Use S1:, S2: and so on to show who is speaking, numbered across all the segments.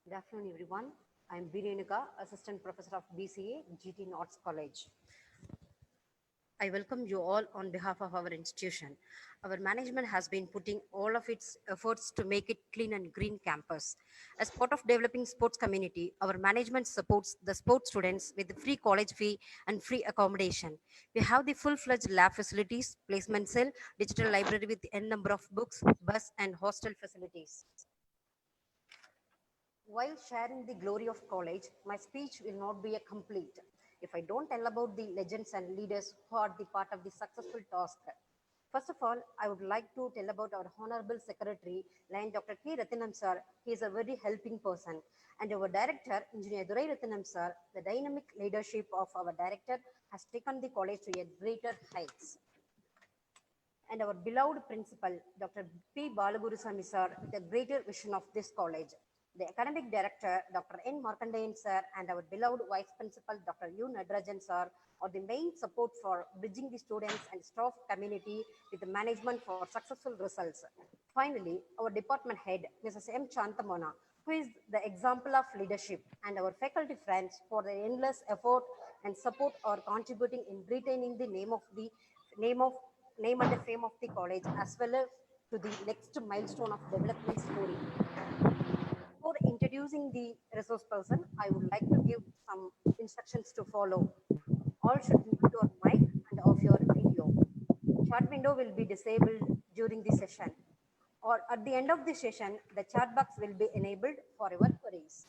S1: Good afternoon, everyone. I'm B. Renuka, Assistant Professor of BCA, GT North College. I welcome you all on behalf of our institution. Our management has been putting all of its efforts to make it clean and green campus. As part of developing sports community, our management supports the sports students with free college fee and free accommodation. We have the full-fledged lab facilities, placement cell, digital library with n number of books, bus and hostel facilities. While sharing the glory of college, my speech will not be a complete if I don't tell about the legends and leaders who are the part of the successful task. First of all, I would like to tell about our Honorable Secretary, Lion Dr. K. Rathinam sir. He is a very helping person. And our Director, Engineer Durai Rathinam sir, the dynamic leadership of our Director has taken the college to a greater heights. And our beloved principal, Dr. P. Balagurusamy sir, with a greater vision of this college. The academic director, Dr. N. Markandayan sir, and our beloved vice principal, Dr. U. Nadrajan sir, are the main support for bridging the students and staff community with the management for successful results. Finally, our department head, Mrs. M. Chantamona, who is the example of leadership, and our faculty friends for their endless effort and support are contributing in retaining the name of name and the fame of the college as well as to the next milestone of development story. Before introducing the resource person, I would like to give some instructions to follow. All should mute your mic and off your video. Chat window will be disabled during the session. Or at the end of the session, the chat box will be enabled for your queries.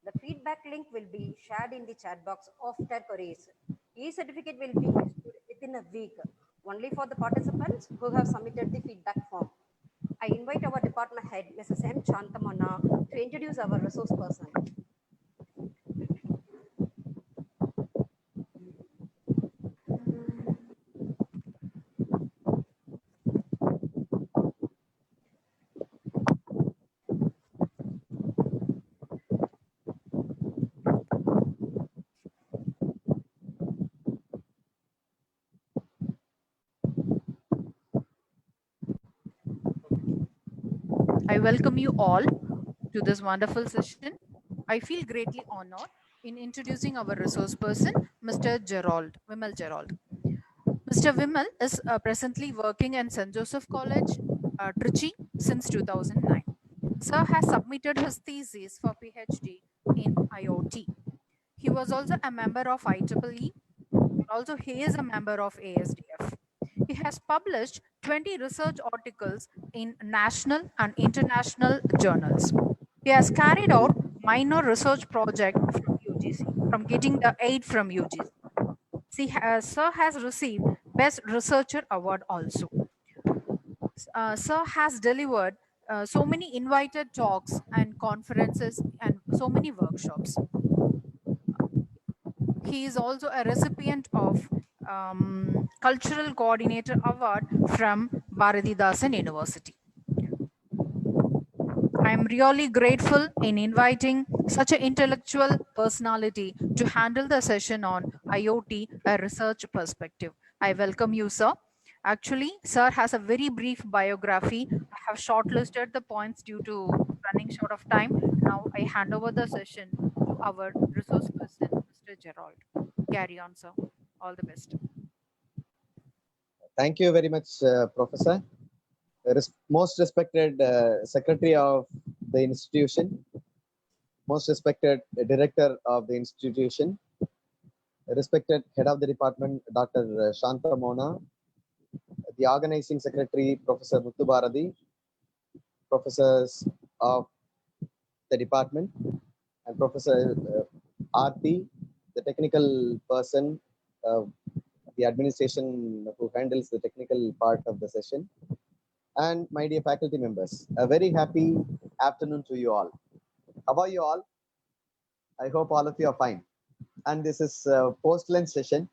S1: The feedback link will be shared in the chat box after queries. E-certificate will be issued within a week, only for the participants who have submitted the feedback form. I invite our department head, Mrs. M. Chantamana, to introduce our resource person.
S2: I welcome you all to this wonderful session. I feel greatly honored in introducing our resource person, Mr. Vimal Gerald. Mr. Vimal is presently working in St. Joseph College, Trichy since 2009. Sir has submitted his thesis for PhD in IoT. He was also a member of IEEE. Also, he is a member of ASDF. He has published 20 research articles in national and international journals. He has carried out minor research project from UGC, from getting the aid from UGC. Sir has received Best Researcher Award also. Sir has delivered so many invited talks and conferences and so many workshops. He is also a recipient of Cultural Coordinator Award from Bharatidasan University. I am really grateful in inviting such an intellectual personality to handle the session on IoT, a research perspective. I welcome you, sir. Actually, sir has a very brief biography. I have shortlisted the points due to running short of time. Now I hand over the session to our resource person, Mr. Gerald. Carry on, sir. All the best.
S3: Thank you very much, Professor. Most respected Secretary of the institution, most respected Director of the institution, respected Head of the Department, Dr. Shanta Mona, the organizing secretary, Professor Muthu Bharati, professors of the department, and Professor Aarti, the technical person, the administration who handles the technical part of the session, and my dear faculty members. A very happy afternoon to you all. How are you all? I hope all of you are fine. And this is a post-lunch session.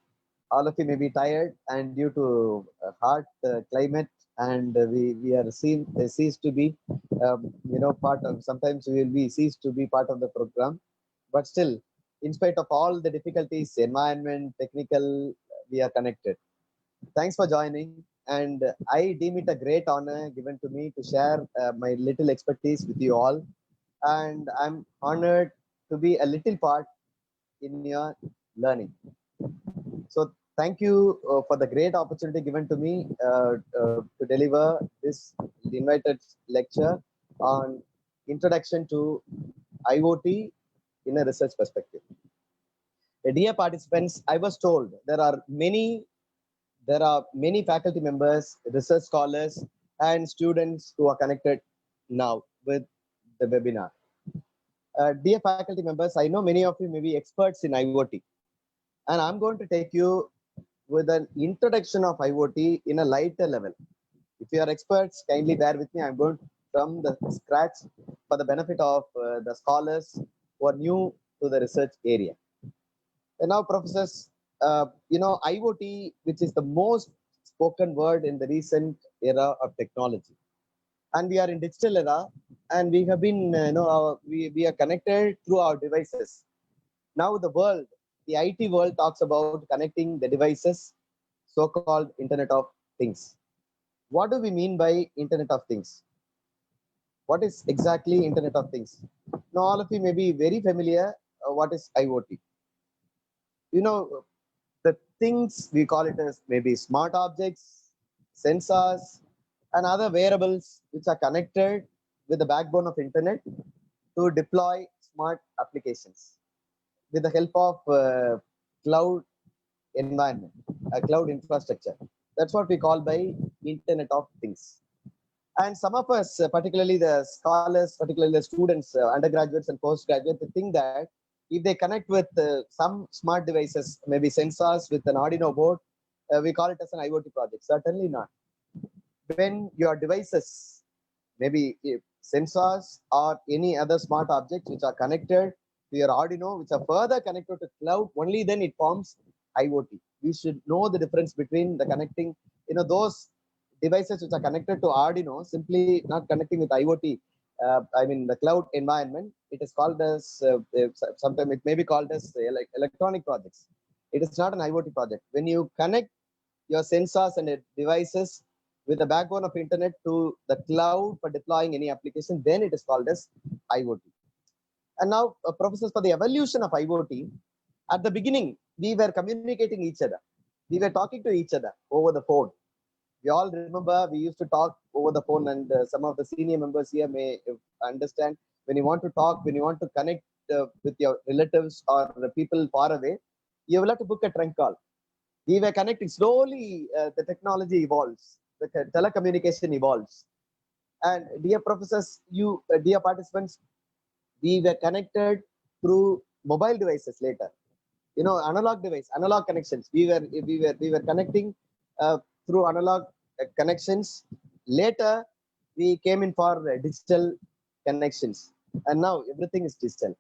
S3: All of you may be tired, and due to hot climate, and we are ceased to be, part of. Sometimes we will be ceased to be part of the program, but still, in spite of all the difficulties, environment, technical, we are connected. Thanks for joining, and I deem it a great honor given to me to share my little expertise with you all, and I'm honored to be a little part in your learning. So thank you for the great opportunity given to me to deliver this invited lecture on introduction to IoT in a research perspective. Dear participants, I was told there are many faculty members, research scholars, and students who are connected now with the webinar. Dear faculty members, I know many of you may be experts in IoT, and I'm going to take you with an introduction of IoT in a lighter level. If you are experts, kindly bear with me. I'm going from the scratch for the benefit of the scholars who are new to the research area. And now, professors, IoT, which is the most spoken word in the recent era of technology, and we are in digital era, and we have been, we are connected through our devices. Now, the IT world talks about connecting the devices, so-called Internet of Things. What do we mean by Internet of Things? What is exactly Internet of Things? Now, all of you may be very familiar. What is IoT? The things we call it as maybe smart objects, sensors, and other wearables which are connected with the backbone of Internet to deploy smart applications with the help of cloud environment, a cloud infrastructure. That's what we call by Internet of Things. And some of us, particularly the scholars, particularly the students, undergraduates and postgraduates, they think that if they connect with some smart devices, maybe sensors with an Arduino board, we call it as an IoT project. Certainly not. When your devices, maybe sensors or any other smart objects which are connected to your Arduino, which are further connected to cloud, only then it forms IoT. We should know the difference between the connecting, those devices which are connected to Arduino, simply not connecting with IoT. The cloud environment. It is called as, sometimes it may be called as like electronic projects. It is not an IoT project. When you connect your sensors and devices with the backbone of Internet to the cloud for deploying any application, then it is called as IoT. And now, professors, for the evolution of IoT, at the beginning, we were communicating each other. We were talking to each other over the phone. We all remember we used to talk over the phone, and some of the senior members here may understand when you want to talk, when you want to connect with your relatives or the people far away, you will have to book a trunk call. We were connecting slowly. The technology evolves, the telecommunication evolves. And dear professors, dear participants, we were connected through mobile devices later. Analog device, analog connections. We were connecting through analog connections. Later, we came in for digital connections, and now everything is digital.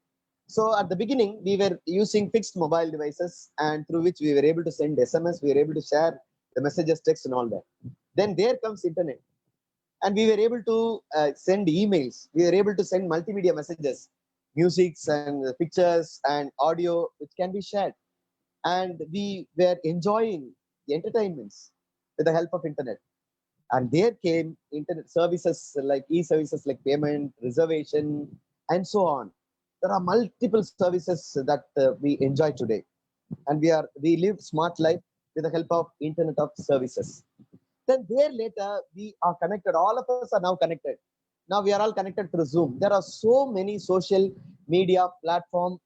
S3: So at the beginning, we were using fixed mobile devices, and through which we were able to send SMS, we were able to share the messages, text, and all that. Then there comes internet, and we were able to send emails. We were able to send multimedia messages, musics and pictures and audio, which can be shared. And we were enjoying the entertainments with the help of internet. And there came internet services like e-services like payment, reservation, and so on. There are multiple services that we enjoy today. And we live smart life with the help of Internet of Services. Then there later, we are connected. All of us are now connected. Now we are all connected through Zoom. There are so many social media platforms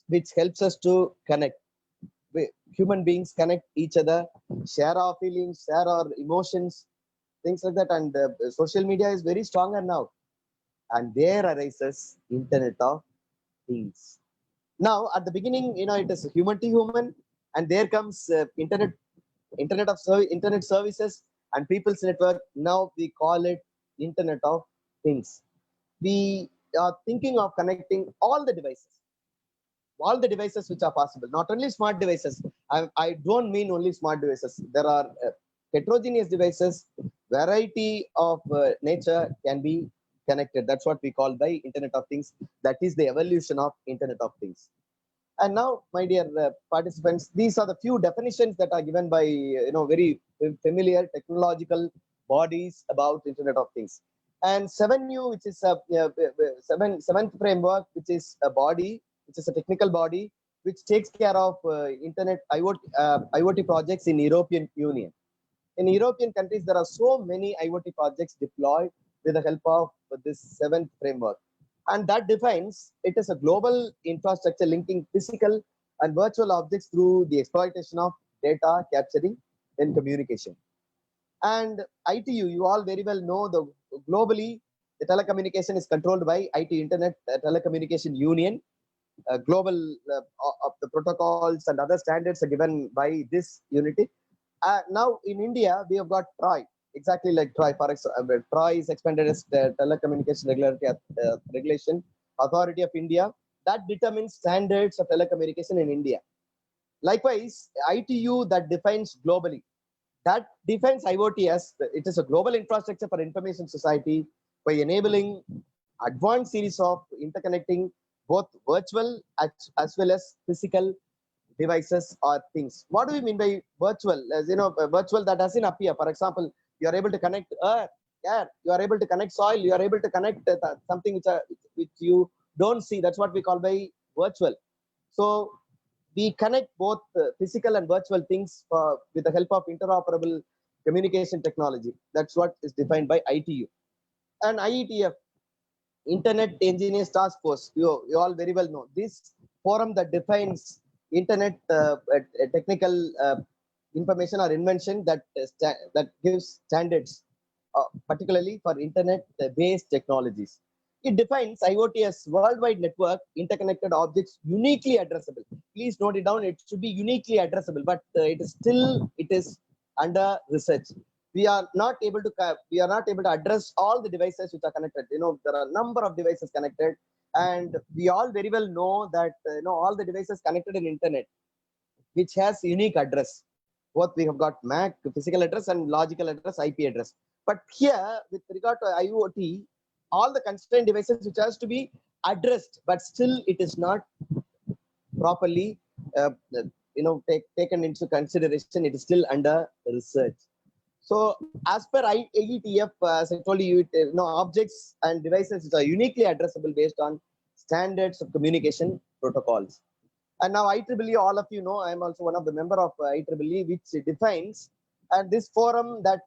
S3: which helps us to connect. Human beings connect each other, share our feelings, share our emotions, things like that. And social media is very stronger now. And there arises Internet of Things. Now, at the beginning, it is human to human, and there comes internet services and people's network. Now we call it Internet of Things. We are thinking of connecting all the devices which are possible, not only smart devices. I don't mean only smart devices. There are heterogeneous devices, variety of nature can be connected. That's what we call by Internet of Things. That is the evolution of Internet of Things. And now, my dear participants, these are the few definitions that are given by very familiar technological bodies about Internet of Things. And 7U, which is a seventh framework, which is a body, which is a technical body, which takes care of Internet IoT projects in European Union. In European countries, there are so many IoT projects deployed with the help of this 7th framework. And that defines it as a global infrastructure linking physical and virtual objects through the exploitation of data capturing and communication. And ITU, you all very well know, the globally the telecommunication is controlled by IT, Internet Telecommunication Union. Global of the protocols and other standards are given by this unity. Now in India, we have got TRAI, exactly like TRAI. For example, TRAI is expanded as the Telecommunication Regulation Authority of India that determines standards of telecommunication in India. Likewise, ITU that defines globally, that defines IoT as it is a global infrastructure for information society by enabling advanced series of interconnecting both virtual as well as physical devices or things. What do we mean by virtual? As virtual that doesn't appear. For example, you are able to connect air, you are able to connect soil, you are able to connect something which you don't see. That's what we call by virtual. So we connect both physical and virtual things with the help of interoperable communication technology. That's what is defined by ITU. And IETF, Internet Engineers Task Force, you all very well know this forum that defines internet technical information or invention that gives standards, particularly for internet-based technologies. It defines IoT as worldwide network interconnected objects uniquely addressable. Please note it down. It should be uniquely addressable, but it is under research. We are not able to address all the devices which are connected. There are a number of devices connected, and we all very well know that all the devices connected in internet, which has unique address. Both we have got MAC physical address and logical address IP address. But here, with regard to IoT, all the constrained devices which has to be addressed, but still it is not properly taken into consideration. It is still under research. So as per IETF, as I told you, objects and devices which are uniquely addressable based on standards of communication protocols. And now IEEE, all of you know, I am also one of the member of IEEE, which defines, and this forum that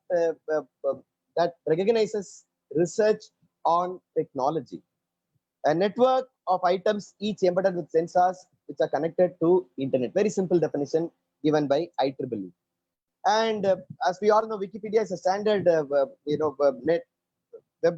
S3: that recognizes research on technology. A network of items, each embedded with sensors which are connected to internet. Very simple definition given by IEEE. And as we all know, Wikipedia is a standard web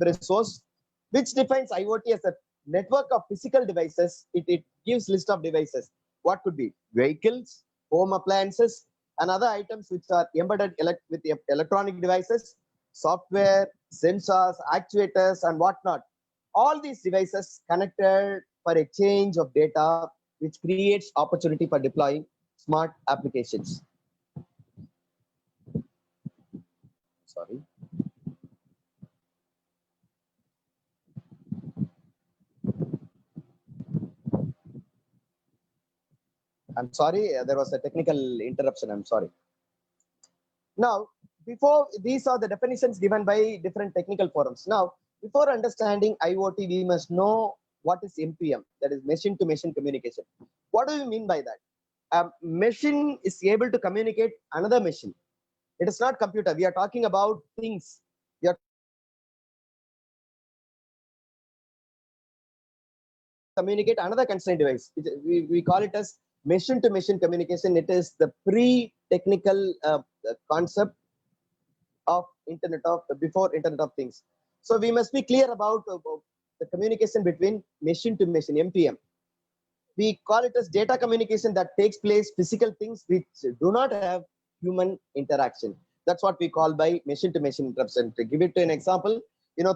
S3: resource which defines IoT as a network of physical devices. It gives list of devices. What could be? Vehicles, home appliances, and other items which are embedded with electronic devices, software, sensors, actuators, and whatnot. All these devices connected for exchange of data, which creates opportunity for deploying smart applications. Sorry. I'm sorry, there was a technical interruption. I'm sorry. Now, before these are the definitions given by different technical forums. Now, before understanding IoT, we must know what is MPM, that is machine-to-machine communication. What do we mean by that? A machine is able to communicate another machine. It is not computer. We are talking about things. We are communicate another constrained device. We call it as machine-to-machine communication. It is the pre-technical concept of before Internet of Things. So we must be clear about the communication between machine to machine, MTM. We call it as data communication that takes place physical things which do not have human interaction. That's what we call by machine to machine interruption. To give it to an example,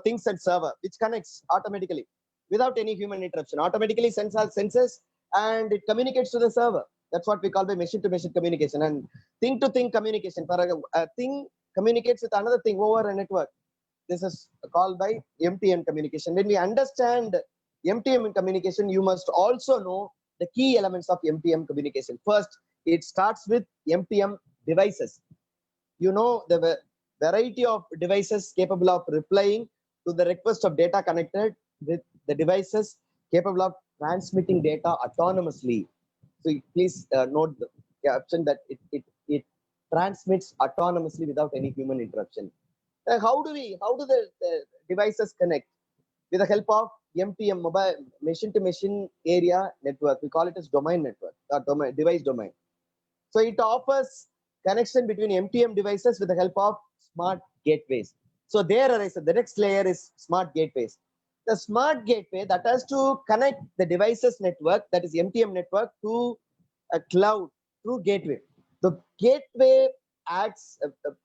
S3: things and server, which connects automatically without any human interruption, automatically senses and it communicates to the server. That's what we call by machine to machine communication. And thing to thing communication, for a thing communicates with another thing over a network. This is called by MTM communication. When we understand MTM communication, you must also know the key elements of MTM communication. First, it starts with MTM devices. You know the variety of devices capable of replying to the request of data connected with the devices capable of transmitting data autonomously. So please note the option that it transmits autonomously without any human interruption. How do the devices connect? With the help of MTM, mobile machine to machine area network. We call it as domain network or device domain. So it offers connection between MTM devices with the help of smart gateways. So there arises the next layer is smart gateways. The smart gateway that has to connect the devices network, that is MTM network, to a cloud through gateway. The gateway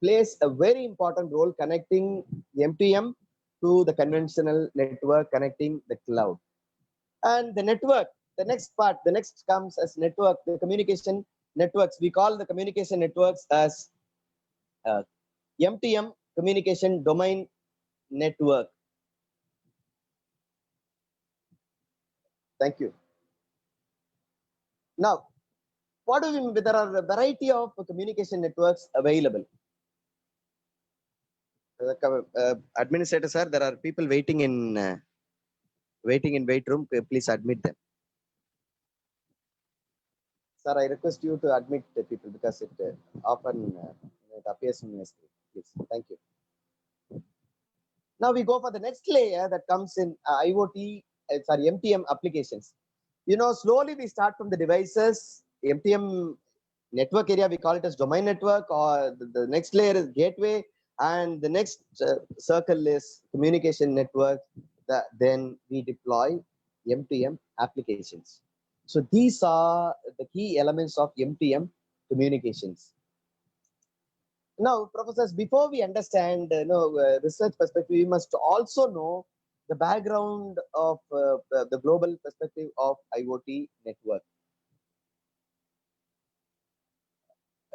S3: plays a very important role connecting MTM to the conventional network, connecting the cloud. And the network, the next comes as network, the communication networks. We call the communication networks as MTM communication domain network. Thank you. Now, what do we mean? There are a variety of communication networks available. Administrator sir, there are people waiting in wait room. Please admit them. Sir, I request you to admit the people because it often it appears in my screen. Please, thank you. Now we go for the next layer that comes in IoT, MTM applications. Slowly we start from the devices, MTM network area, we call it as domain network, or the next layer is gateway, and the next circle is communication network. Then we deploy MTM applications. So these are the key elements of MTM communications. Now, professors, before we understand research perspective, we must also know the background of the global perspective of IoT network.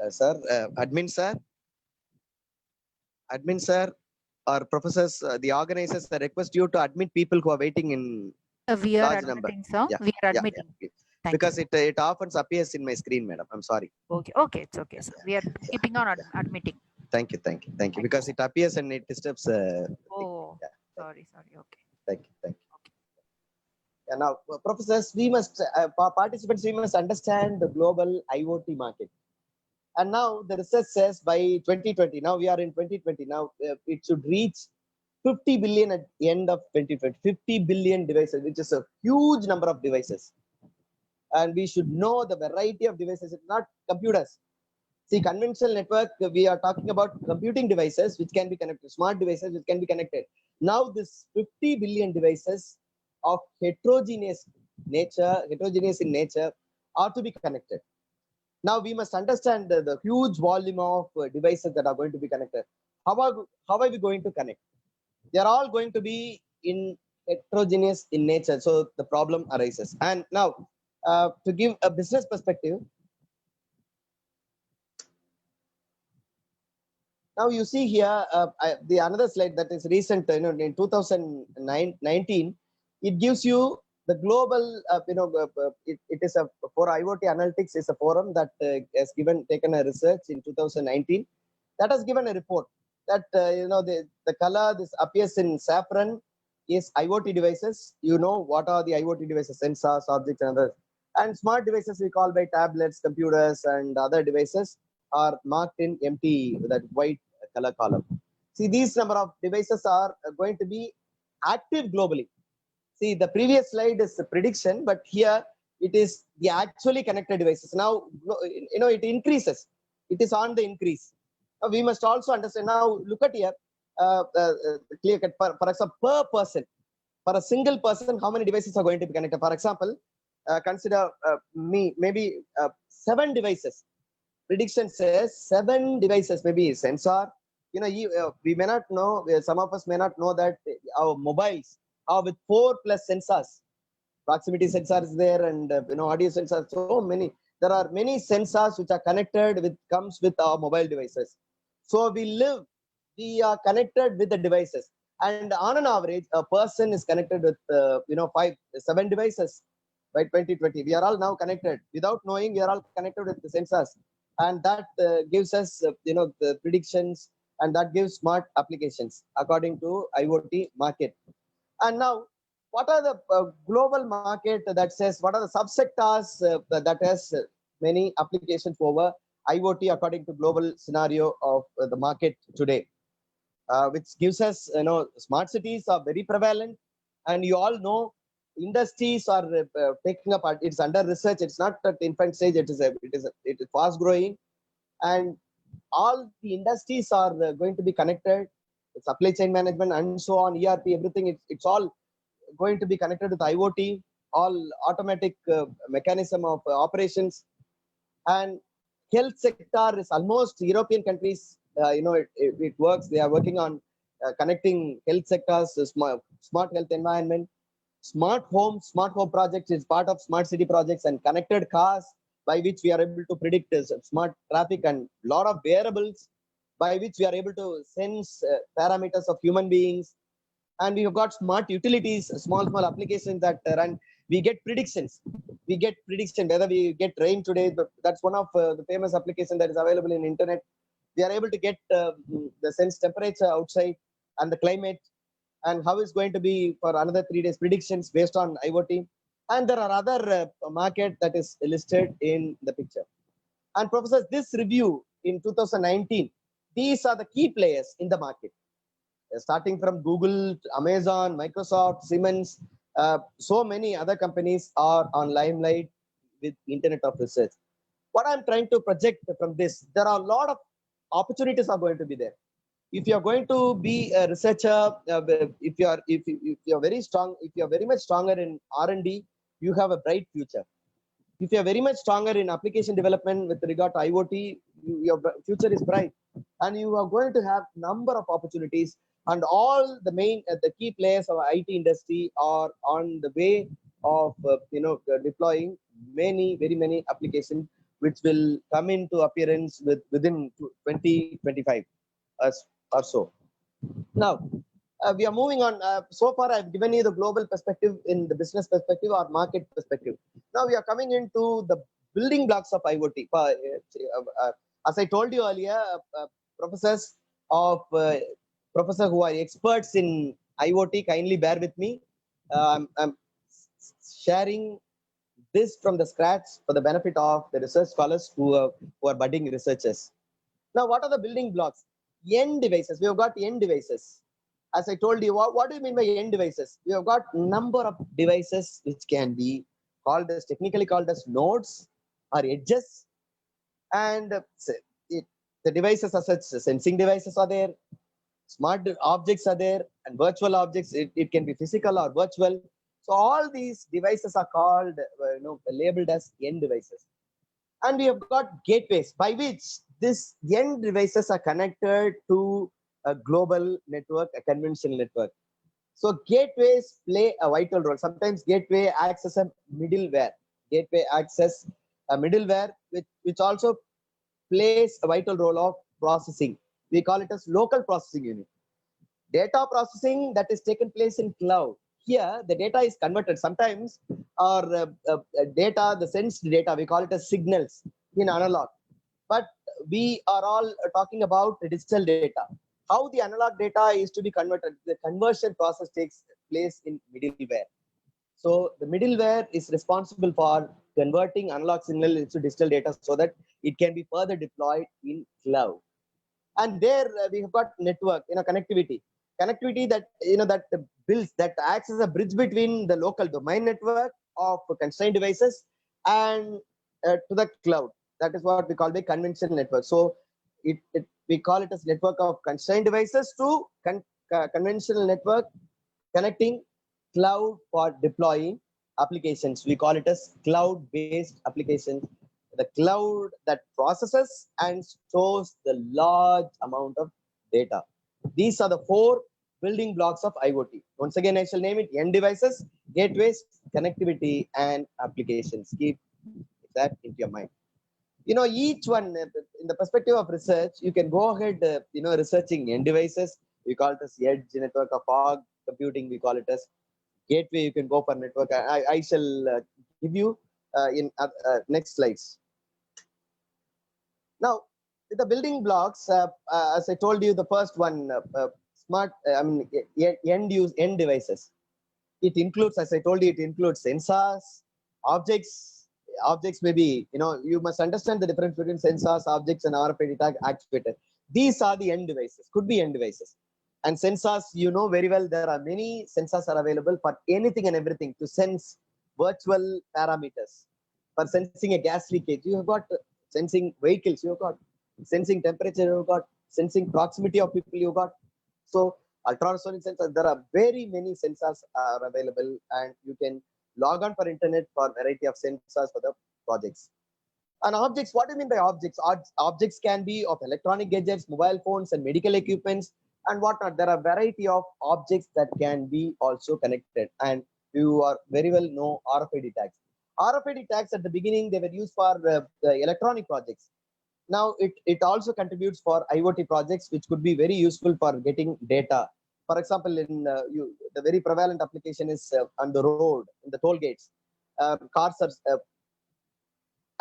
S3: Sir, admin sir, or professors, the organizers, I request you to admit people who are waiting in
S2: We are
S3: large number.
S2: admitting, sir.
S3: Yeah,
S2: We are admitting. Thank
S3: because
S2: you.
S3: it often appears in my screen, madam. I'm sorry.
S2: Okay, it's okay, sir. We are keeping on admitting.
S3: Thank you. Because it appears and it disturbs.
S2: Oh,
S3: yeah,
S2: sorry. Okay.
S3: Thank you. Yeah, now, professors, we must, participants, we must understand the global IoT market. And now the research says by 2020, now we are in 2020, now it should reach 50 billion at the end of 2020, 50 billion devices, which is a huge number of devices. And we should know the variety of devices, it's not computers. See, conventional network, we are talking about computing devices which can be connected, smart devices which can be connected. Now this 50 billion devices of heterogeneous in nature are to be connected. Now we must understand the huge volume of devices that are going to be connected. How are we going to connect? They are all going to be in heterogeneous in nature, so the problem arises. And now, to give a business perspective, now you see here the another slide that is recent, in 2019, it gives you the global, it is for IoT Analytics is a forum that has taken a research in 2019 that has given a report that the color this appears in saffron is IoT devices. What are the IoT devices? Sensors, objects, and others. And smart devices we call by tablets, computers, and other devices are marked in empty, that white color column. See, these number of devices are going to be active globally. See, the previous slide is a prediction, but here it is the actually connected devices. Now, it increases. It is on the increase. We must also understand now. Look at here, clear cut. For example, per person, for a single person, how many devices are going to be connected? For example, consider me, maybe 7 devices. Prediction says 7 devices, maybe sensor. We may not know. Some of us may not know that our mobiles are with 4 plus sensors. Proximity sensor is there, and audio sensors. So many. There are many sensors which are connected with comes with our mobile devices. So we are connected with the devices, and on an average, a person is connected with 7 devices by 2020. We are all now connected without knowing. We are all connected with the sensors, and that gives us the predictions, and that gives smart applications according to IoT market. And now, what are the global market that says what are the subsectors that has many applications over IoT according to global scenario of the market today, which gives us, smart cities are very prevalent, and you all know industries are taking up. It's under research. It's not at infant stage. It is fast growing, and all the industries are going to be connected. Supply chain management and so on, ERP, everything. It's all going to be connected with IoT, all automatic mechanism of operations. And health sector is almost European countries, it works. They are working on connecting health sectors, smart health environment. Smart home projects is part of smart city projects, and connected cars by which we are able to predict smart traffic, and lot of variables by which we are able to sense parameters of human beings. And we have got smart utilities, small applications that run. We get predictions. We get prediction whether we get rain today. But that's one of the famous application that is available in internet. We are able to get the sense temperature outside and the climate, and how it's going to be for another 3 days, predictions based on IoT. And there are other market that is listed in the picture. And professors, this review in 2019, these are the key players in the market, starting from Google, Amazon, Microsoft, Siemens. So many other companies are on limelight with Internet of Research. What I'm trying to project from this, there are a lot of opportunities are going to be there. If you are going to be a researcher, if you are very strong, if you are very much stronger in R&D, you have a bright future. If you are very much stronger in application development with regard to IoT, your future is bright, and you are going to have number of opportunities. And all the key players of IT industry are on the way of deploying very many applications, which will come into appearance within 2025 or so. Now, we are moving on. So far, I've given you the global perspective in the business perspective or market perspective. Now we are coming into the building blocks of IoT. As I told you earlier, professors who are experts in IoT, kindly bear with me. I'm sharing this from the scratch for the benefit of the research scholars who are budding researchers. Now, what are the building blocks? End devices. We have got end devices. As I told you, what do you mean by end devices? We have got number of devices which can be technically called as nodes or edges. And the devices are such, sensing devices are there, smart objects are there, and virtual objects. It can be physical or virtual. So all these devices are called, labeled as end devices. And we have got gateways by which these end devices are connected to a global network, a conventional network. So gateways play a vital role. Sometimes gateway acts as a middleware. Gateway acts as a middleware, which also plays a vital role of processing. We call it as local processing unit. Data processing that is taken place in cloud. Here, the data is converted. Sometimes our data, the sensed data, we call it as signals in analog. But we are all talking about the digital data. How the analog data is to be converted. The conversion process takes place in middleware. So the middleware is responsible for converting analog signal into digital data so that it can be further deployed in cloud. And there we have got network, connectivity that acts as a bridge between the local domain network of constrained devices and to the cloud. That is what we call the conventional network. So we call it as network of constrained devices to conventional network connecting cloud for deploying applications. We call it as cloud-based applications. The cloud that processes and stores the large amount of data. These are the four building blocks of IoT. Once again, I shall name it: end devices, gateways, connectivity, and applications. Keep that into your mind. Each one in the perspective of research, you can go ahead, researching end devices. We call it as edge network of fog computing. We call it as gateway. You can go for network. I shall give you in next slides. Now, with the building blocks, as I told you, the first one, smart, end devices. It includes, as I told you, it includes sensors, objects. Objects may be, you must understand the difference between sensors, objects, and RFID tag actuator. These are the end devices, could be end devices. And sensors, you know very well, there are many sensors are available for anything and everything to sense virtual parameters. For sensing a gas leakage, you have got sensing vehicles, you have got sensing temperature, you have got sensing proximity of people, you have got. So ultrasonic sensors, there are very many sensors are available, and you can log on for internet for variety of sensors for the projects. And objects, what do you mean by objects? Objects can be of electronic gadgets, mobile phones, and medical equipments, and whatnot. There are variety of objects that can be also connected, and you are very well know RFID tags. RFID tags at the beginning, they were used for the electronic projects. Now it also contributes for IoT projects, which could be very useful for getting data. For example, in the very prevalent application is on the road, in the toll gates. Cars are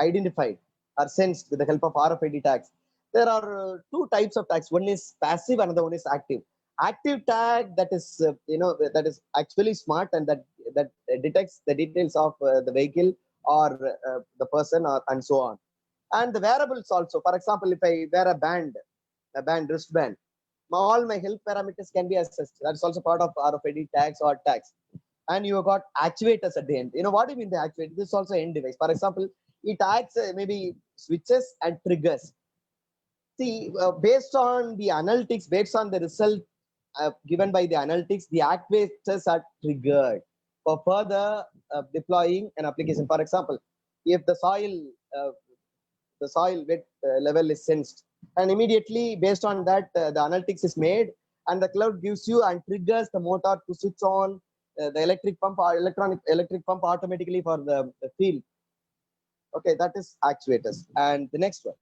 S3: identified, are sensed with the help of RFID tags. There are two types of tags. One is passive, another one is active. Active tag, that is that is actually smart, and that detects the details of the vehicle or the person, and so on. And the wearables also. For example, if I wear a wristband, all my health parameters can be assessed. That's also part of RFID tags or tags. And you have got actuators at the end. What do you mean the actuator? This is also end device. For example, it acts maybe switches and triggers. See, based on the analytics, based on the result given by the analytics, the actuators are triggered for further deploying an application. For example, if the soil wet level is sensed, and immediately based on that, the analytics is made, and the cloud gives you and triggers the motor to switch on the electric pump or electric pump automatically for the field. Okay, that is actuators. And the next one,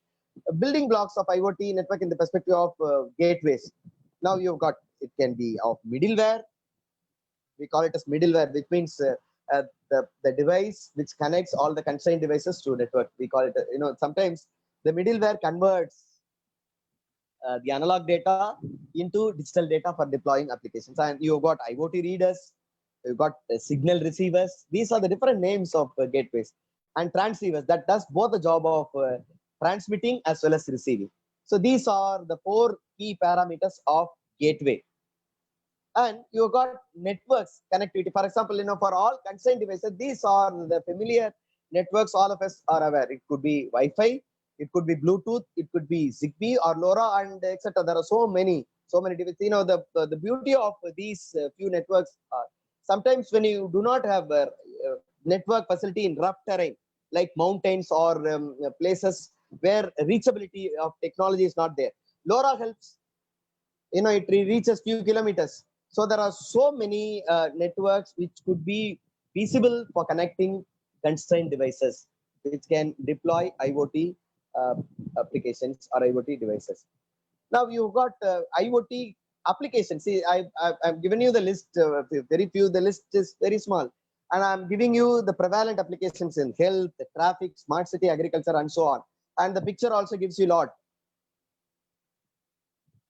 S3: building blocks of IoT network in the perspective of gateways. Now you've got, it can be of middleware. We call it as middleware, which means the device which connects all the constrained devices to network. We call it, sometimes the middleware converts the analog data into digital data for deploying applications. And you've got IoT readers, you've got signal receivers. These are the different names of gateways. And transceivers, that does both the job of transmitting as well as receiving. So these are the four key parameters of gateway. And you got networks connectivity. For example, for all constrained devices, these are the familiar networks all of us are aware. It could be Wi-Fi, it could be Bluetooth, it could be Zigbee or LoRa, and etc. There are so many devices. The beauty of these few networks are sometimes when you do not have a network facility in rough terrain like mountains or places where reachability of technology is not there, LoRa helps. It reaches few kilometers. So there are so many networks which could be feasible for connecting constrained devices, which can deploy IoT applications or IoT devices. Now you've got IoT applications. See, I've given you the list, very few. The list is very small. And I'm giving you the prevalent applications in health, traffic, smart city, agriculture, and so on. And the picture also gives you a lot.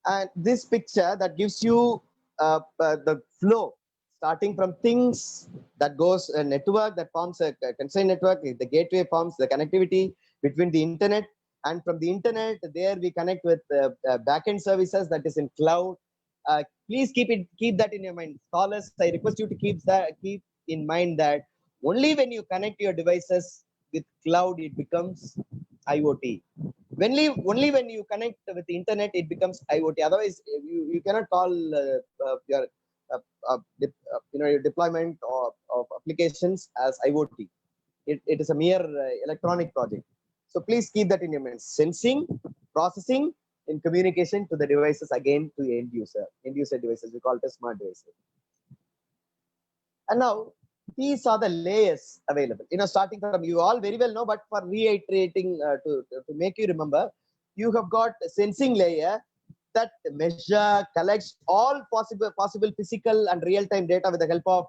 S3: And this picture that gives you the flow, starting from things that goes a network that forms a constrained network. The gateway forms the connectivity between the internet, and from the internet, there we connect with backend services that is in cloud. Please keep that in your mind, scholars. I request you to keep in mind that only when you connect your devices with cloud, it becomes IoT. only when you connect with the internet, it becomes IoT. Otherwise, you cannot call your your deployment of applications as IoT. It is a mere electronic project. So please keep that in your mind. Sensing, processing, in communication to the devices, again to end user devices. We call it as smart devices. And now these are the layers available. Starting from, you all very well know, but for reiterating to make you remember, you have got a sensing layer that measure, collects all possible physical and real-time data with the help of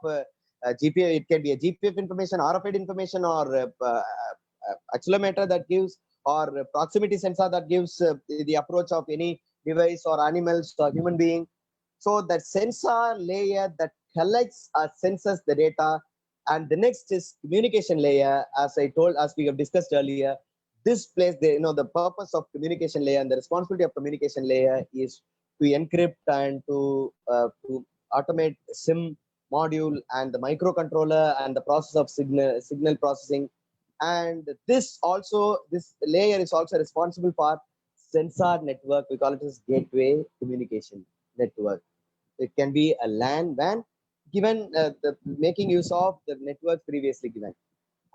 S3: GPF. It can be a GPF information, RFID information, or accelerometer that gives, or proximity sensor that gives the approach of any device or animals or human being. So that sensor layer that collects or senses the data, and the next is communication layer. As we have discussed earlier, this place, the purpose of communication layer and the responsibility of communication layer is to encrypt and to automate SIM module and the microcontroller and the process of signal processing. And this layer is also responsible for sensor network. We call it as gateway communication network. It can be a LAN, WAN, given making use of the network previously given.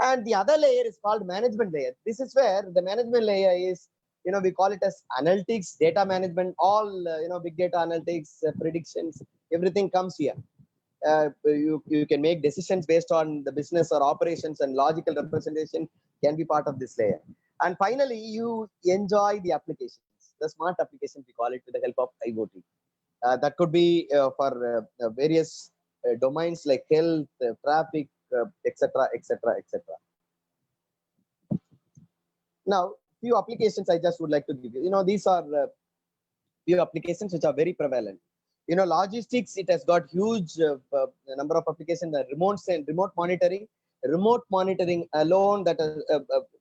S3: And the other layer is called management layer. This is where the management layer is, we call it as analytics, data management, all, big data analytics, predictions, everything comes here. You can make decisions based on the business or operations, and logical representation can be part of this layer. And finally, you enjoy the applications, the smart applications, we call it, with the help of IoT. That could be for various domains like health, traffic, etc., etc., etc. Now, few applications I just would like to give you. These are few applications which are very prevalent. Logistics, it has got huge number of applications. Remote monitoring alone, that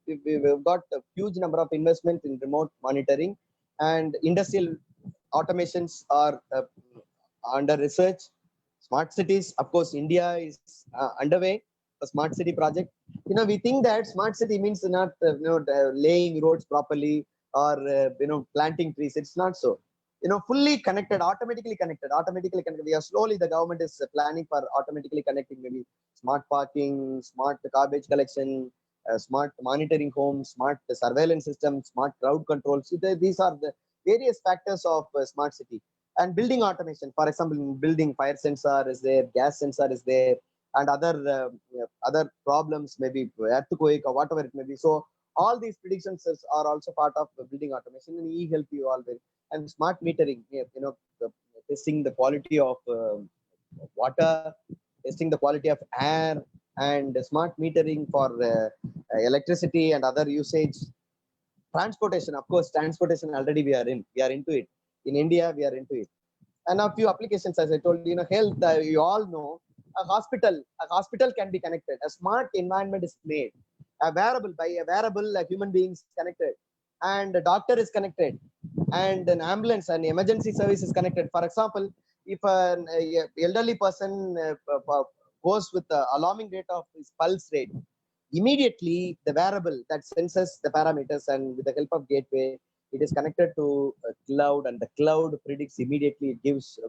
S3: we've got a huge number of investment in remote monitoring. And industrial automations are under research. Smart cities, of course, India is underway a smart city project. We think that smart city means not laying roads properly or planting trees. It's not so. Fully connected, automatically connected. We are slowly, the government is planning for automatically connecting, maybe smart parking, smart garbage collection, smart monitoring homes, smart surveillance systems, smart crowd control. So these are the various factors of smart city. And building automation, for example, in building, fire sensor is there, gas sensor is there, and other problems, maybe earthquake or whatever it may be. So all these predictions are also part of building automation, and e-health you all will. And smart metering, testing the quality of water, testing the quality of air, and smart metering for electricity and other usage. Transportation, of course, transportation already we are into it. In India, we are into it. And a few applications, as I told you, health, you all know, a hospital can be connected. A smart environment is made. A wearable, a human being is connected, and a doctor is connected, and an ambulance and emergency service is connected. For example, if an elderly person goes with the alarming rate of his pulse rate, immediately the wearable that senses the parameters, and with the help of gateway, it is connected to a cloud, and the cloud predicts immediately. It gives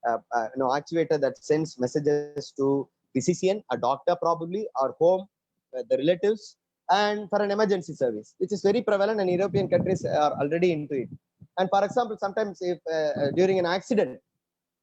S3: actuator that sends messages to physician, a doctor probably, or home, the relatives, and for an emergency service, which is very prevalent, and European countries are already into it. And for example, sometimes if during an accident,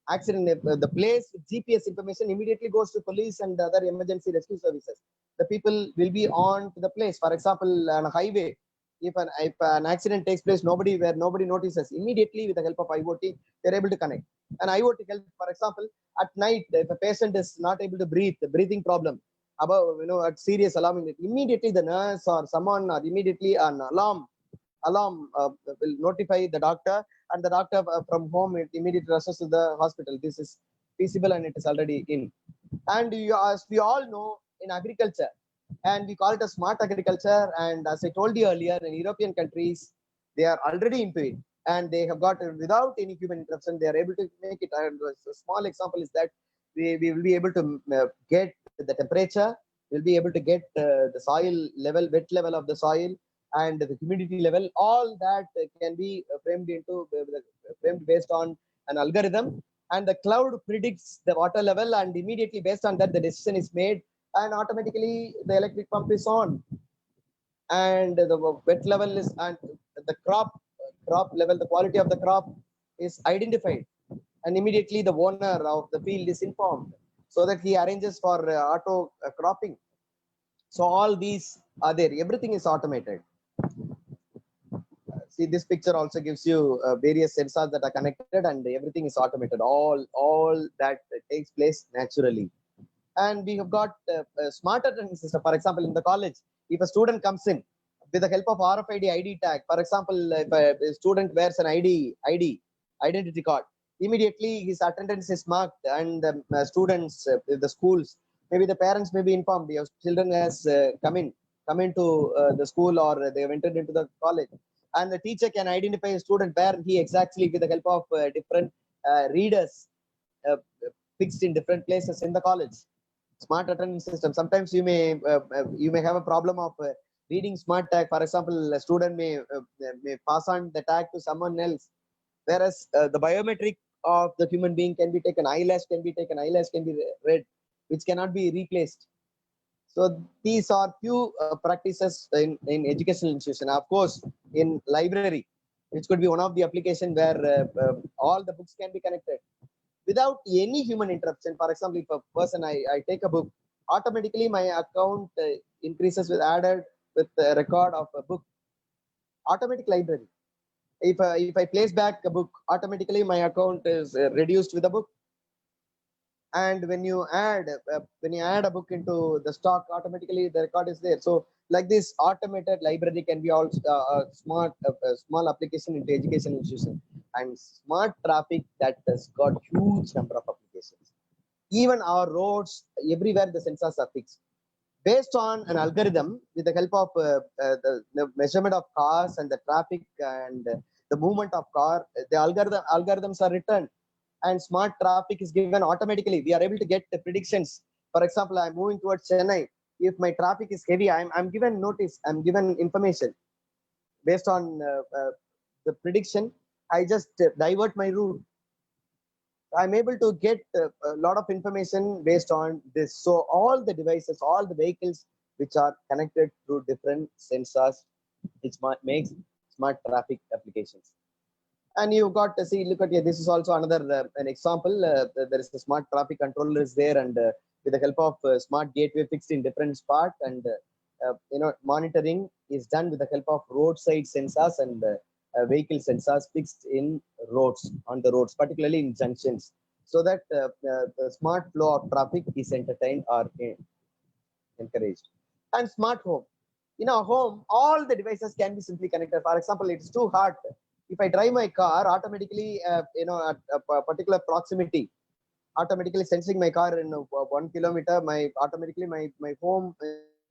S3: if the place with GPS information immediately goes to police and the other emergency rescue services, the people will be on to the place. For example, on a highway, if an accident takes place, nobody notices, immediately with the help of IoT, they're able to connect. And IoT help, for example, at night, if a patient is not able to breathe, the breathing problem, above, at serious alarming, immediately the nurse or someone, or immediately an alarm will notify the doctor, and the doctor from home immediately rushes to the hospital. This is feasible, and it is already in. And as we all know, in agriculture, and we call it a smart agriculture. And as I told you earlier, in European countries, they are already into it, and they have got, without any human intervention, they are able to make it. And a small example is that we will be able to get the temperature, we'll be able to get the soil level, wet level of the soil, and the humidity level, all that can be framed based on an algorithm, and the cloud predicts the water level, and immediately based on that the decision is made, and automatically the electric pump is on, and the wet level is, and the crop level, the quality of the crop is identified, and immediately the owner of the field is informed, so that he arranges for auto cropping. So all these are there, everything is automated. See, this picture also gives you various sensors that are connected, and everything is automated, all that takes place naturally. And we have got a smart attendance system. For example, in the college, if a student comes in with the help of RFID ID tag, for example, if a student wears an identity card, immediately his attendance is marked, and students, the schools, maybe the parents may be informed your children has come into the school, or they have entered into the college, and the teacher can identify a student where he exactly, with the help of different readers uh, fixed in different places in the college. Smart attendance system. Sometimes you may have a problem of reading smart tag. For example, a student may pass on the tag to someone else, whereas the biometric of the human being can be taken, eyelash can be taken, eyelash can be read, which cannot be replaced. So these are few practices in educational institution. Of course, in library, which could be one of the application where all the books can be connected without any human interruption. For example, if a person, I take a book, automatically my account increases with added with a record of a book. Automatic library. If I place back a book, automatically my account is reduced with a book. And when you add a book into the stock, automatically the record is there. So like this automated library can be also a small application into education institution. And smart traffic, that has got huge number of applications. Even our roads, everywhere the sensors are fixed based on an algorithm with the help of the measurement of cars and the traffic and the movement of car. The algorithms are written, and smart traffic is given automatically. We are able to get the predictions. For example, I'm moving towards Chennai. If my traffic is heavy, I'm given notice, I'm given information based on the prediction. I just divert my route. I'm able to get a lot of information based on this. So all the devices, all the vehicles which are connected through different sensors, it makes smart traffic applications. And you've got to see, look at here, this is also another an example. There is a smart traffic controller is there, and with the help of smart gateway fixed in different spot, and monitoring is done with the help of roadside sensors and vehicle sensors fixed in roads, on the roads, particularly in junctions, so that the smart flow of traffic is entertained or encouraged. And smart home. In a home, all the devices can be simply connected. For example, it's too hot. If I drive my car, automatically, at a particular proximity, automatically sensing my car in 1 kilometer, my home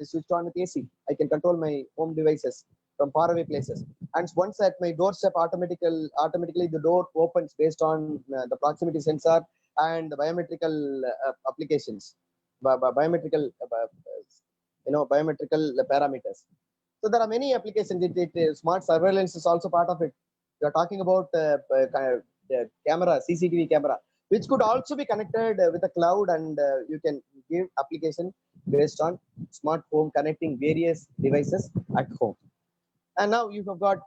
S3: is switched on with AC. I can control my home devices from faraway places. And once at my doorstep, automatically the door opens based on the proximity sensor and the biometrical applications, biometrical, biometrical parameters. So there are many applications. Smart surveillance is also part of it. We are talking about camera, CCTV camera, which could also be connected with the cloud, and you can give application based on smart home, connecting various devices at home. And now you have got,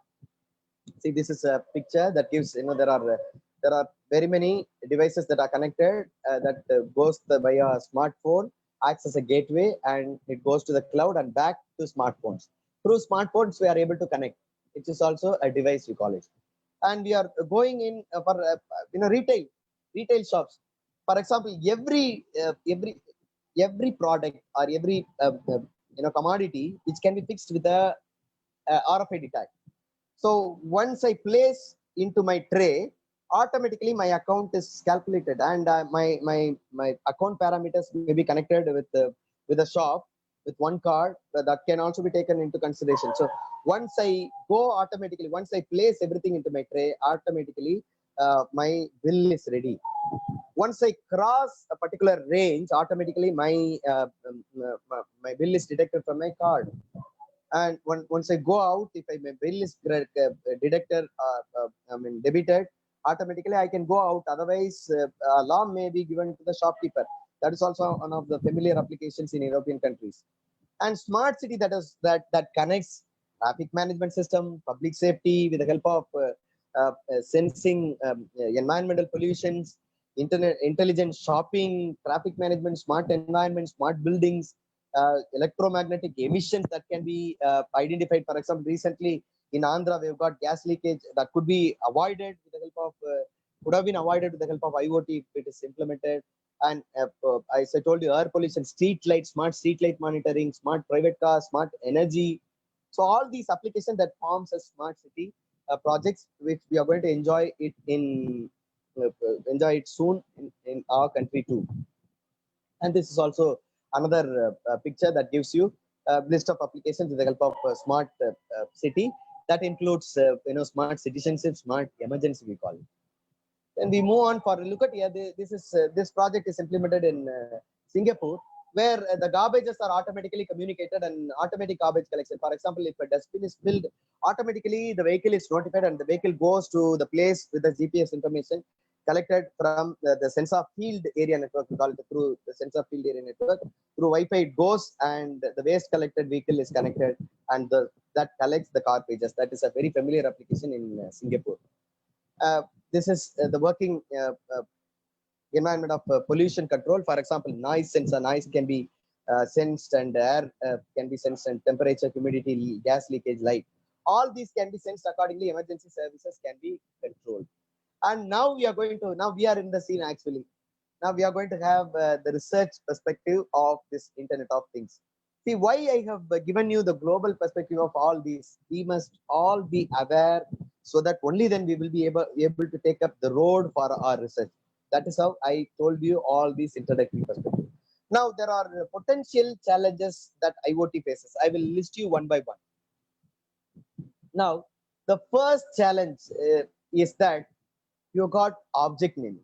S3: see, this is a picture that gives, there are very many devices that are connected that goes via smartphone, acts as a gateway, and it goes to the cloud and back to smartphones. Through smartphones, we are able to connect. It is also a device, we call it. And we are going in for retail shops. For example, every product or every commodity which can be fixed with a RFID tag. So once I place into my tray, automatically my account is calculated, and my account parameters may be connected with a shop with one card that can also be taken into consideration. So once I place everything into my tray, automatically my bill is ready. Once I cross a particular range, automatically my bill is detected from my card. And once I go out, if my bill is deducted, debited, automatically I can go out. Otherwise, alarm may be given to the shopkeeper. That is also one of the familiar applications in European countries. And smart city, that connects traffic management system, public safety with the help of sensing environmental pollutions, internet intelligent shopping, traffic management, smart environment, smart buildings, electromagnetic emissions that can be identified. For example, recently in Andhra, we've got gas leakage that could be avoided with the help of could have been avoided with the help of IoT if it is implemented. And as I told you, air pollution, street light, smart street light monitoring, smart private cars, smart energy. So all these applications that forms a smart city projects, which we are going to enjoy it soon in our country too. And this is also another picture that gives you a list of applications with the help of smart city. That includes smart citizenship, smart emergency, we call it. Then we move on for a look at here. This project is implemented in Singapore, where the garbages are automatically communicated and automatic garbage collection. For example, if a dustbin is filled, automatically the vehicle is notified and the vehicle goes to the place with the GPS information collected from the sensor field area network. We call it through the sensor field area network. Through Wi-Fi it goes, and the waste collected vehicle is connected, and that collects the garbages. That is a very familiar application in Singapore. This is the working environment of pollution control. For example, noise sensor. Noise can be sensed, and air can be sensed, and temperature, humidity, gas leakage, light. All these can be sensed accordingly. Emergency services can be controlled. And now we are in the scene actually. Now we are going to have the research perspective of this Internet of Things. See, why I have given you the global perspective of all these. We must all be aware, so that only then we will be able to take up the road for our research. That is how I told you all these introductory perspectives. Now, there are potential challenges that IoT faces. I will list you one by one. Now, the first challenge is that you got object naming.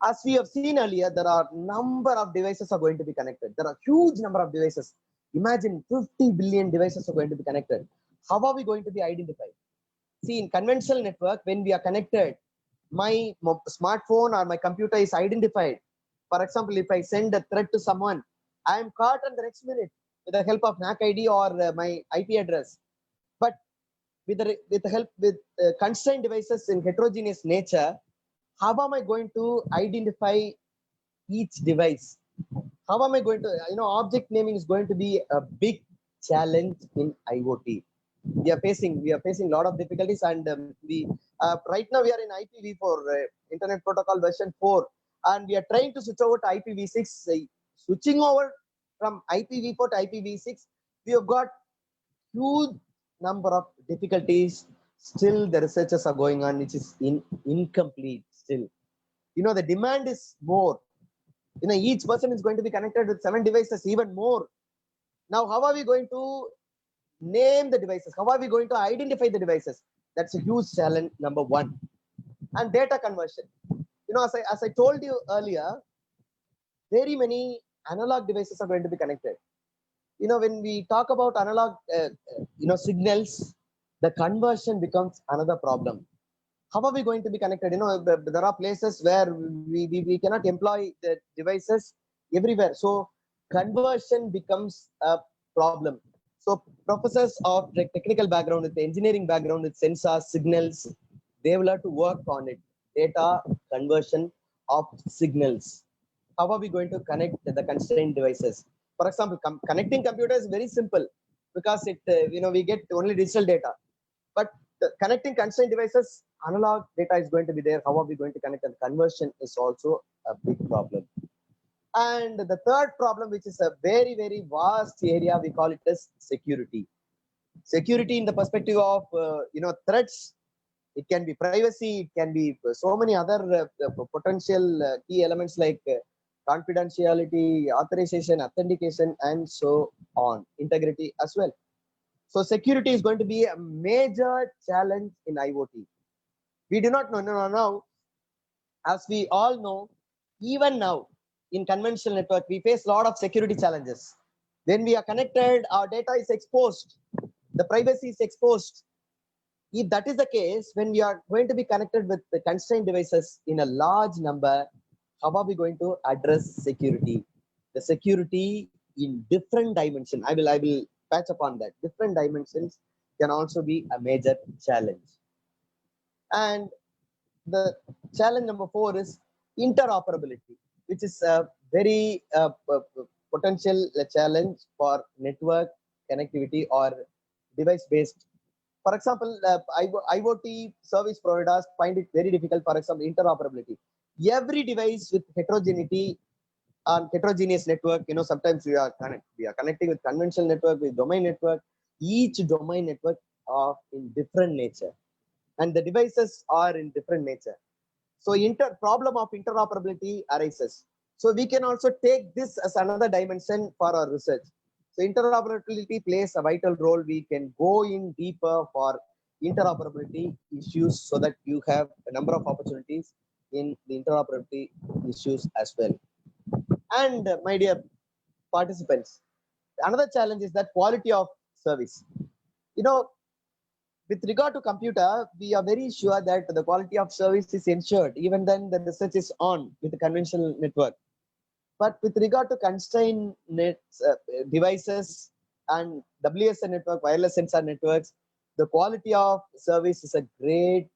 S3: As we have seen earlier, there are number of devices are going to be connected. There are huge number of devices. Imagine 50 billion devices are going to be connected. How are we going to be identified? See, in conventional network, when we are connected, my smartphone or my computer is identified. For example, if I send a threat to someone, I am caught on the next minute with the help of NAC ID or my IP address. But with the help with constrained devices in heterogeneous nature, how am I going to identify each device? How am I going to, object naming is going to be a big challenge in IoT. We are facing a lot of difficulties, and we right now we are in IPv4 Internet Protocol version 4, and we are trying to switch over to IPv6. Switching over from IPv4 to IPv6, we have got huge number of difficulties. Still, the researches are going on, which is incomplete still. The demand is more. Each person is going to be connected with 7 devices, even more. Now, how are we going to name the devices? How are we going to identify the devices? That's a huge challenge, number one. And data conversion. As I told you earlier, very many analog devices are going to be connected. When we talk about analog, signals, the conversion becomes another problem. How are we going to be connected? There are places where we cannot employ the devices everywhere. So conversion becomes a problem. So professors of the technical background, with the engineering background, with sensors, signals, they will have to work on it. Data conversion of signals. How are we going to connect the constrained devices? For example, connecting computers is very simple, because we get only digital data. But connecting constrained devices, analog data is going to be there. How are we going to connect? And conversion is also a big problem. And the third problem, which is a very, very vast area, we call it as security. Security in the perspective of threats. It can be privacy. It can be so many other potential key elements like confidentiality, authorization, authentication, and so on. Integrity as well. So security is going to be a major challenge in IoT. We do not know now, as we all know, even now in conventional network, we face a lot of security challenges. When we are connected, our data is exposed. The privacy is exposed. If that is the case, when we are going to be connected with the constrained devices in a large number, how are we going to address security? The security in different dimensions. I will patch upon that. Different dimensions can also be a major challenge. And the challenge number 4 is interoperability, which is a very potential challenge for network connectivity or device based. For example, IoT service providers find it very difficult, for example, interoperability. Every device with heterogeneity on heterogeneous network, sometimes we are connecting with conventional network, with domain network. Each domain network are in different nature, and the devices are in different nature. So problem of interoperability arises. So we can also take this as another dimension for our research. So interoperability plays a vital role. We can go in deeper for interoperability issues so that you have a number of opportunities in the interoperability issues as well. And my dear participants, another challenge is that quality of service. With regard to computer, we are very sure that the quality of service is ensured, even then the research is on with the conventional network. But with regard to constrained devices and WSN network, wireless sensor networks, the quality of service is a great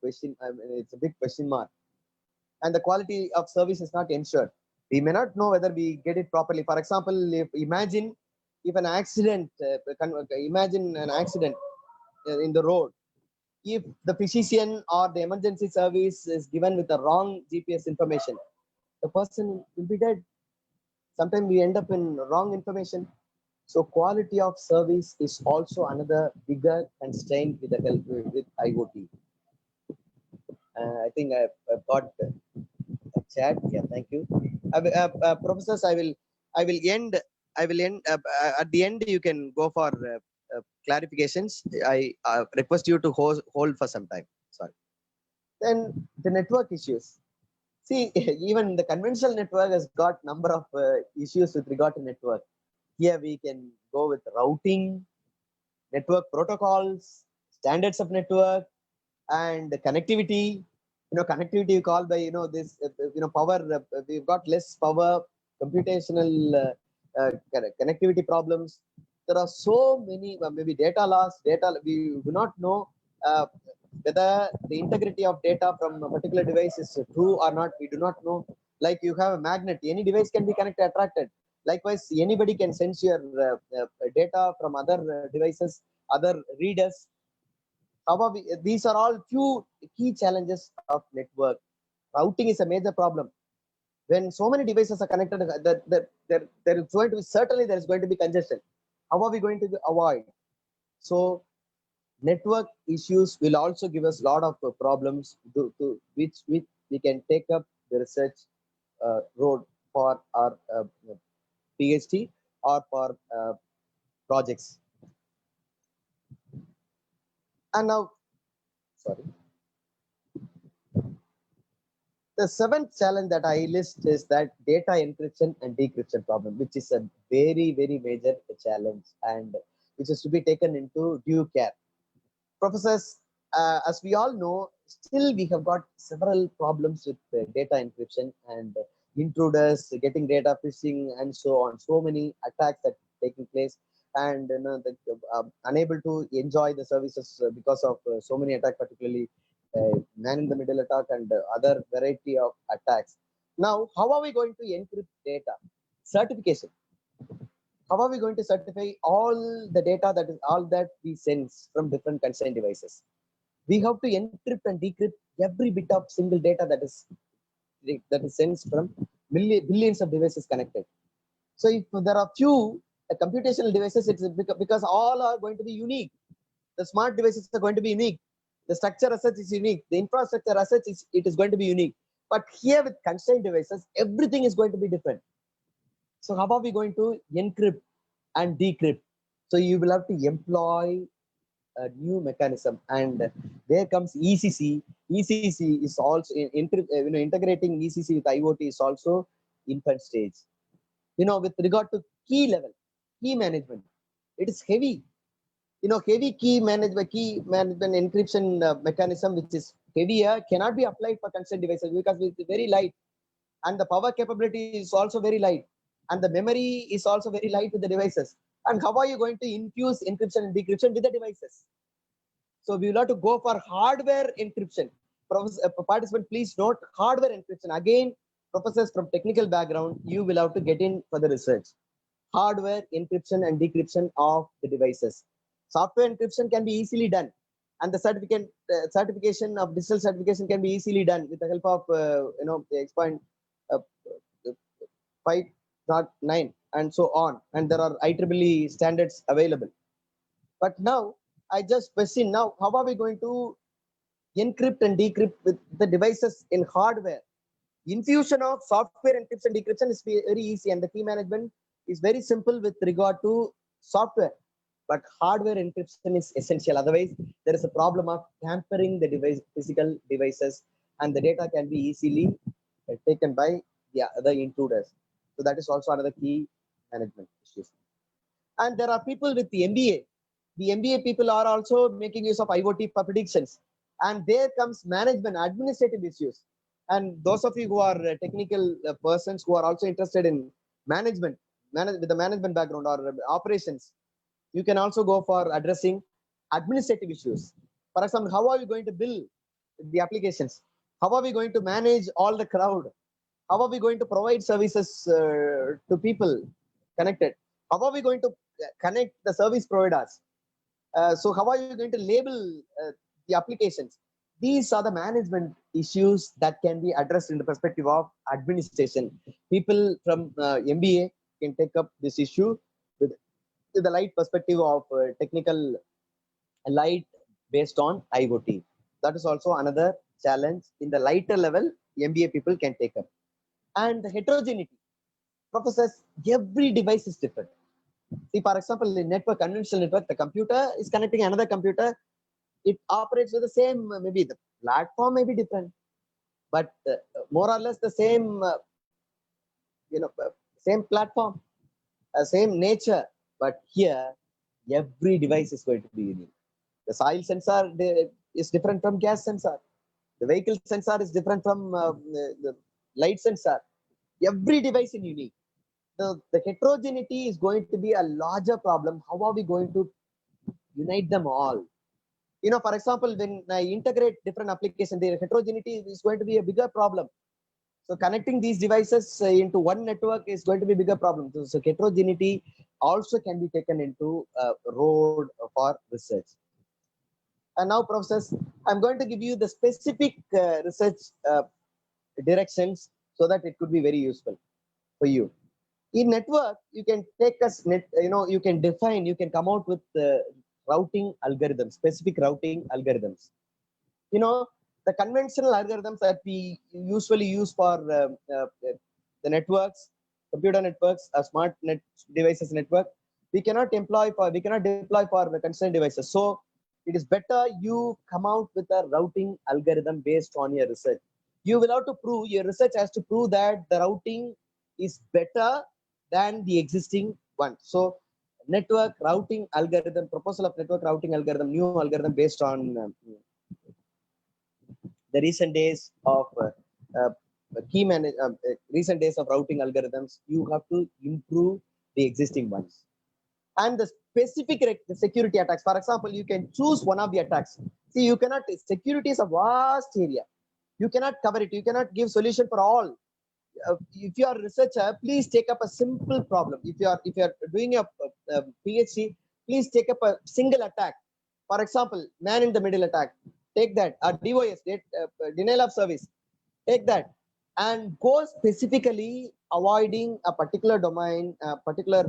S3: question. It's a big question mark. And the quality of service is not ensured. We may not know whether we get it properly. For example, imagine an accident in the road. If the physician or the emergency service is given with the wrong GPS information, the person will be dead. Sometimes we end up in wrong information. So quality of service is also another bigger constraint with the help with IoT. I think I've got a chat. Yeah, thank you. Professors, I will end. At the end. You can go for clarifications. I request you to hold for some time. Sorry. Then the network issues. See, even the conventional network has got number of issues with regard to network. Here we can go with routing, network protocols, standards of network, and connectivity. Connectivity called by this power. We've got less power, computational connectivity problems. There are so many, maybe data loss. We do not know whether the integrity of data from a particular device is true or not. We do not know. Like you have a magnet, any device can be connected, attracted. Likewise, anybody can sense your data from other devices, other readers. However, these are all few key challenges of network. Routing is a major problem. When so many devices are connected, there is going to be, certainly there is going to be congestion. How are we going to avoid? So network issues will also give us a lot of problems to which we can take up the research road for our PhD or for projects. And now, sorry. The 7th challenge that I list is that data encryption and decryption problem, which is a very, very major challenge and which is to be taken into due care. Professors, as we all know, still we have got several problems with data encryption and intruders getting data phishing and so on. So many attacks that are taking place, and unable to enjoy the services because of so many attacks, particularly man-in-the-middle attack and other variety of attacks. Now, how are we going to encrypt data? Certification. How are we going to certify all the data that we sense from different constrained devices? We have to encrypt and decrypt every bit of single data that is sensed from billions of devices connected. So if there are few computational devices, it's because all are going to be unique. The smart devices are going to be unique. The structure as such is unique. The infrastructure as such is going to be unique. But here with constrained devices, everything is going to be different. So how are we going to encrypt and decrypt? So you will have to employ a new mechanism, and there comes ECC. ECC is also integrating ECC with IoT is also infant stage. With regard to key level, key management, it is heavy. heavy key management encryption mechanism, which is heavier, cannot be applied for concerned devices because it's very light, and the power capability is also very light, and the memory is also very light with the devices. And how are you going to infuse encryption and decryption with the devices? So we will have to go for hardware encryption. Participant, please note hardware encryption. Again, professors from technical background, you will have to get in for the research. Hardware encryption and decryption of the devices. Software encryption can be easily done, and the certification of digital certification can be easily done with the help of the X.5.9 and so on. And there are IEEE standards available. But now I just question now, how are we going to encrypt and decrypt with the devices in hardware? Infusion of software encryption decryption is very easy, and the key management is very simple with regard to software. But hardware encryption is essential. Otherwise, there is a problem of tampering the physical devices, and the data can be easily taken by the other intruders. So that is also another key management issues. And there are people with the MBA. The MBA people are also making use of IoT predictions, and there comes management administrative issues. And those of you who are technical persons who are also interested in management, with the management background or operations, you can also go for addressing administrative issues. For example, how are we going to build the applications? How are we going to manage all the crowd? How are we going to provide services to people connected? How are we going to connect the service providers? So how are you going to label the applications? These are the management issues that can be addressed in the perspective of administration. People from MBA can take up this issue with the light perspective of technical light based on IoT. That is also another challenge in the lighter level MBA people can take up. And the heterogeneity. Professors, every device is different. See, for example, in network, conventional network, the computer is connecting another computer. It operates with the same, maybe the platform may be different, but more or less the same, same platform, same nature. But here, every device is going to be unique. The soil sensor is different from gas sensor. The vehicle sensor is different from the light sensor. Every device is unique. The heterogeneity is going to be a larger problem. How are we going to unite them all? For example, when I integrate different applications, the heterogeneity is going to be a bigger problem. So connecting these devices into one network is going to be a bigger problem. So heterogeneity also can be taken into road for research. And now, professors, I'm going to give you the specific research directions so that it could be very useful for you. In network, you can take us you can define, you can come out with routing algorithms, specific routing algorithms. The conventional algorithms that we usually use for the networks, computer networks, smart devices network, we cannot deploy for the concerned devices. So it is better you come out with a routing algorithm based on your research. You will have to prove, your research has to prove that the routing is better than the existing one. So network routing algorithm, proposal of network routing algorithm, new algorithm based on the recent days of recent days of routing algorithms. You have to improve the existing ones. And the specific security attacks, for example, you can choose one of the attacks. See, you cannot, security is a vast area. You cannot cover it. You cannot give solution for all. If you are a researcher, please take up a simple problem. If you are doing a PhD, please take up a single attack. For example, man in the middle attack. Take that. Or DOS, denial of service. Take that and go specifically avoiding a particular domain, a particular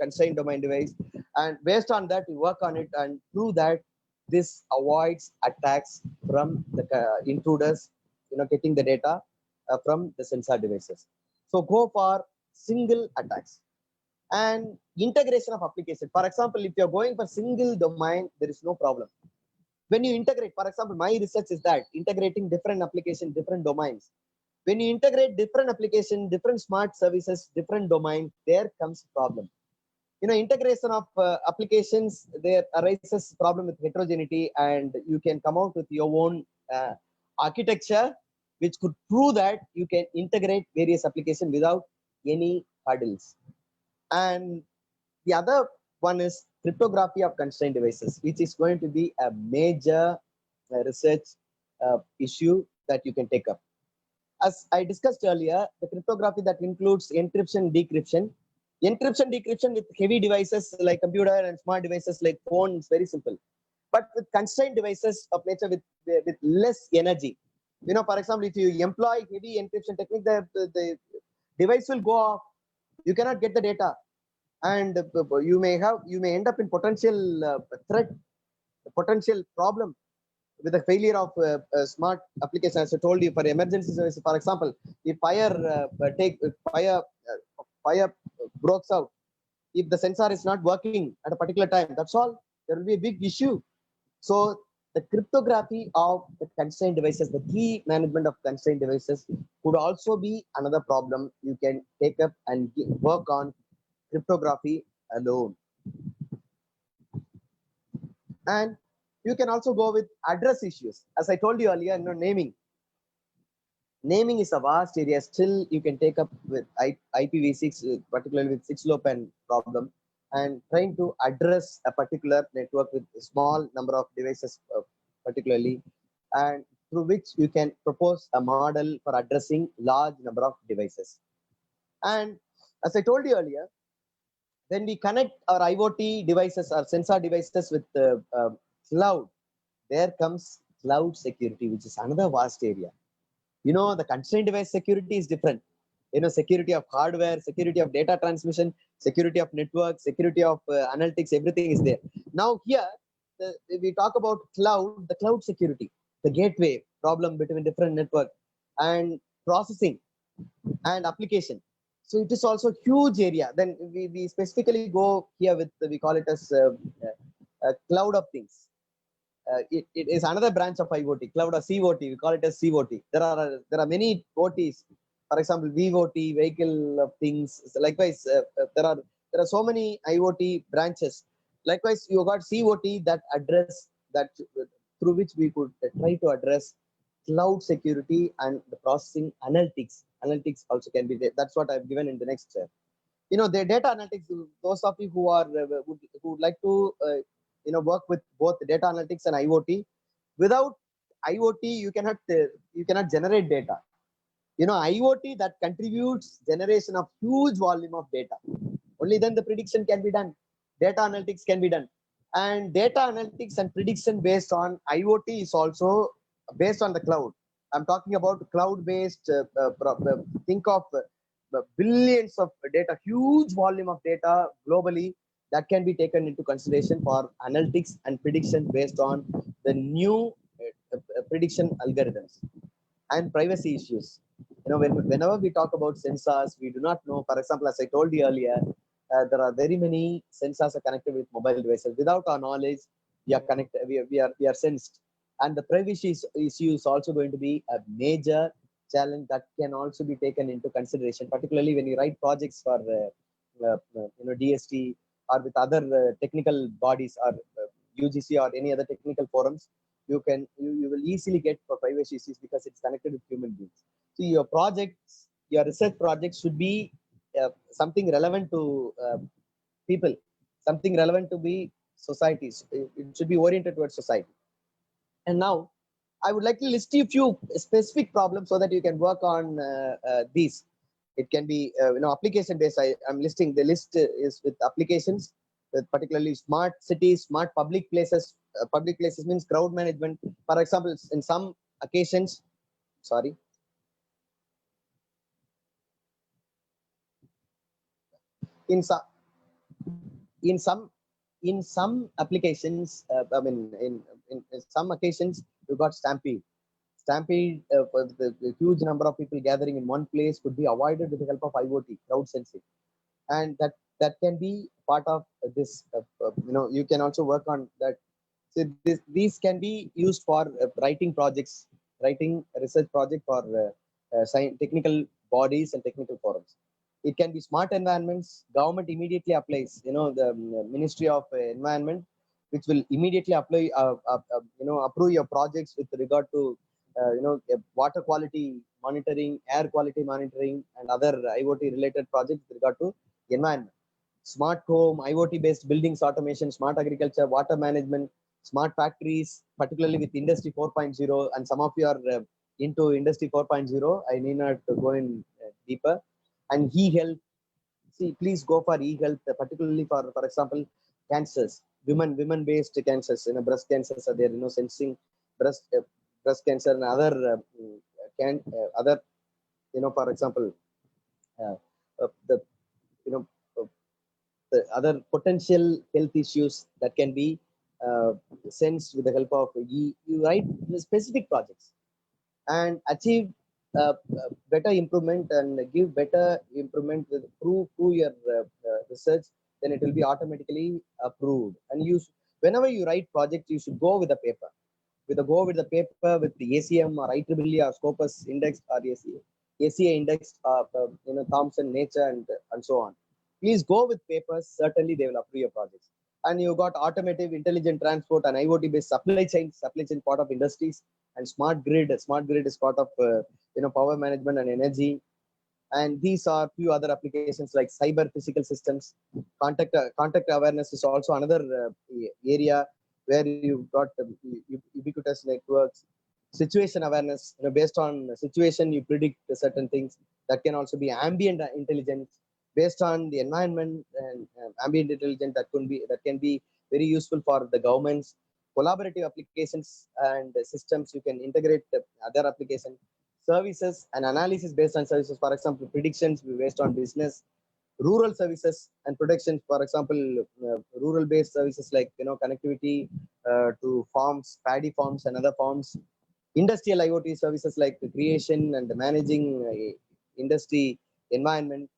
S3: constrained domain device, and based on that, you work on it and prove that this avoids attacks from the intruders, getting the data from the sensor devices. So go for single attacks and integration of application. For example, if you're going for single domain, there is no problem. When you integrate, for example, my research is that integrating different applications, different domains. When you integrate different applications, different smart services, different domains, there comes a problem. integration of applications, there arises problem with heterogeneity, and you can come out with your own architecture, which could prove that you can integrate various applications without any hurdles. And the other one is cryptography of constrained devices, which is going to be a major research issue that you can take up. As I discussed earlier, the cryptography that includes encryption, decryption. Encryption, decryption with heavy devices like computer and smart devices like phone is very simple. But with constrained devices of nature with less energy, for example, if you employ heavy encryption technique, the device will go off. You cannot get the data, and you may end up in potential threat, potential problem with the failure of smart applications. As I told you, for emergency services, for example, if fire breaks out, if the sensor is not working at a particular time, that's all. There will be a big issue. So the cryptography of the constrained devices, the key management of constrained devices, could also be another problem you can take up and work on cryptography alone. And you can also go with address issues. As I told you earlier, naming. Naming is a vast area. Still, you can take up with IPv6, particularly with 6LoWPAN problem, and trying to address a particular network with a small number of devices, particularly, and through which you can propose a model for addressing large number of devices. And as I told you earlier, when we connect our IoT devices or sensor devices with cloud, there comes cloud security, which is another vast area. The constrained device security is different. Security of hardware, security of data transmission, security of network, security of analytics, everything is there. Now here, we talk about cloud, the cloud security, the gateway problem between different network and processing and application. So it is also a huge area. Then we specifically go here with, we call it as cloud of things. It is another branch of IoT, cloud or COT. We call it as COT. There are many OTs. For example, VOT, vehicle of things. Likewise, there are so many IoT branches. Likewise, you got COT that address that, through which we could try to address cloud security and the processing analytics. Analytics also can be there. That's what I've given in the next step. The data analytics. Those of you who are who would like to work with both data analytics and IoT. Without IoT, you cannot generate data. IoT that contributes generation of huge volume of data. Only then the prediction can be done. Data analytics can be done. And data analytics and prediction based on IoT is also based on the cloud. I'm talking about cloud-based, think of billions of data, huge volume of data globally that can be taken into consideration for analytics and prediction based on the new prediction algorithms. And privacy issues. Whenever we talk about sensors, we do not know. For example, as I told you earlier, there are very many sensors are connected with mobile devices. Without our knowledge, we are connected. We are sensed, and the privacy issue is also going to be a major challenge that can also be taken into consideration, particularly when you write projects for DST or with other technical bodies or UGC or any other technical forums. You will easily get for privacy issues because it's connected with human beings. So your projects, your research projects should be something relevant to people, something relevant to be societies. It should be oriented towards society. And now I would like to list you a few specific problems so that you can work on these. It can be application based. I'm listing, the list is with applications, with particularly smart cities, smart public places. Public places means crowd management. For example, in some occasions, in some applications, in some occasions, you got stampede. Stampede, the huge number of people gathering in one place could be avoided with the help of IoT, crowd sensing, and that can be part of this. You can also work on that. So these can be used for writing projects, writing a research project for technical bodies and technical forums. It can be smart environments. Government immediately applies, the Ministry of Environment, which will immediately apply, approve your projects with regard to, water quality monitoring, air quality monitoring, and other IoT related projects with regard to environment. Smart home, IoT based buildings automation, smart agriculture, water management, smart factories, particularly with Industry 4.0. And some of you are into Industry 4.0. I need not go in deeper. And e-health, see, please go for e-health, particularly for example, cancers, women based cancers, breast cancers are there, sensing breast breast cancer and other other, for example, uh, the you know uh, the other potential health issues that can be uh, sensed with the help of you write the specific projects and achieve better improvement and give better improvement with prove your research, then it will be automatically approved. And whenever you write project, you should go with the paper, with the paper with the ACM or IEEE or Scopus index or ACA index, Thomson, Nature, and so on. Please go with papers. Certainly, they will approve your projects. And you got automotive, intelligent transport, and IoT-based supply chain part of industries, and smart grid. Smart grid is part of power management and energy. And these are few other applications like cyber physical systems. Contact awareness is also another area where you've got ubiquitous networks. Situation awareness, based on the situation, you predict certain things. That can also be ambient intelligence based on the environment, and ambient intelligence that can be very useful for the governments. Collaborative applications and systems, you can integrate other applications. Services and analysis based on services, for example, predictions based on business. Rural services and predictions, for example, rural based services like connectivity to farms, paddy farms and other farms. Industrial IoT services like the creation and the managing industry environment.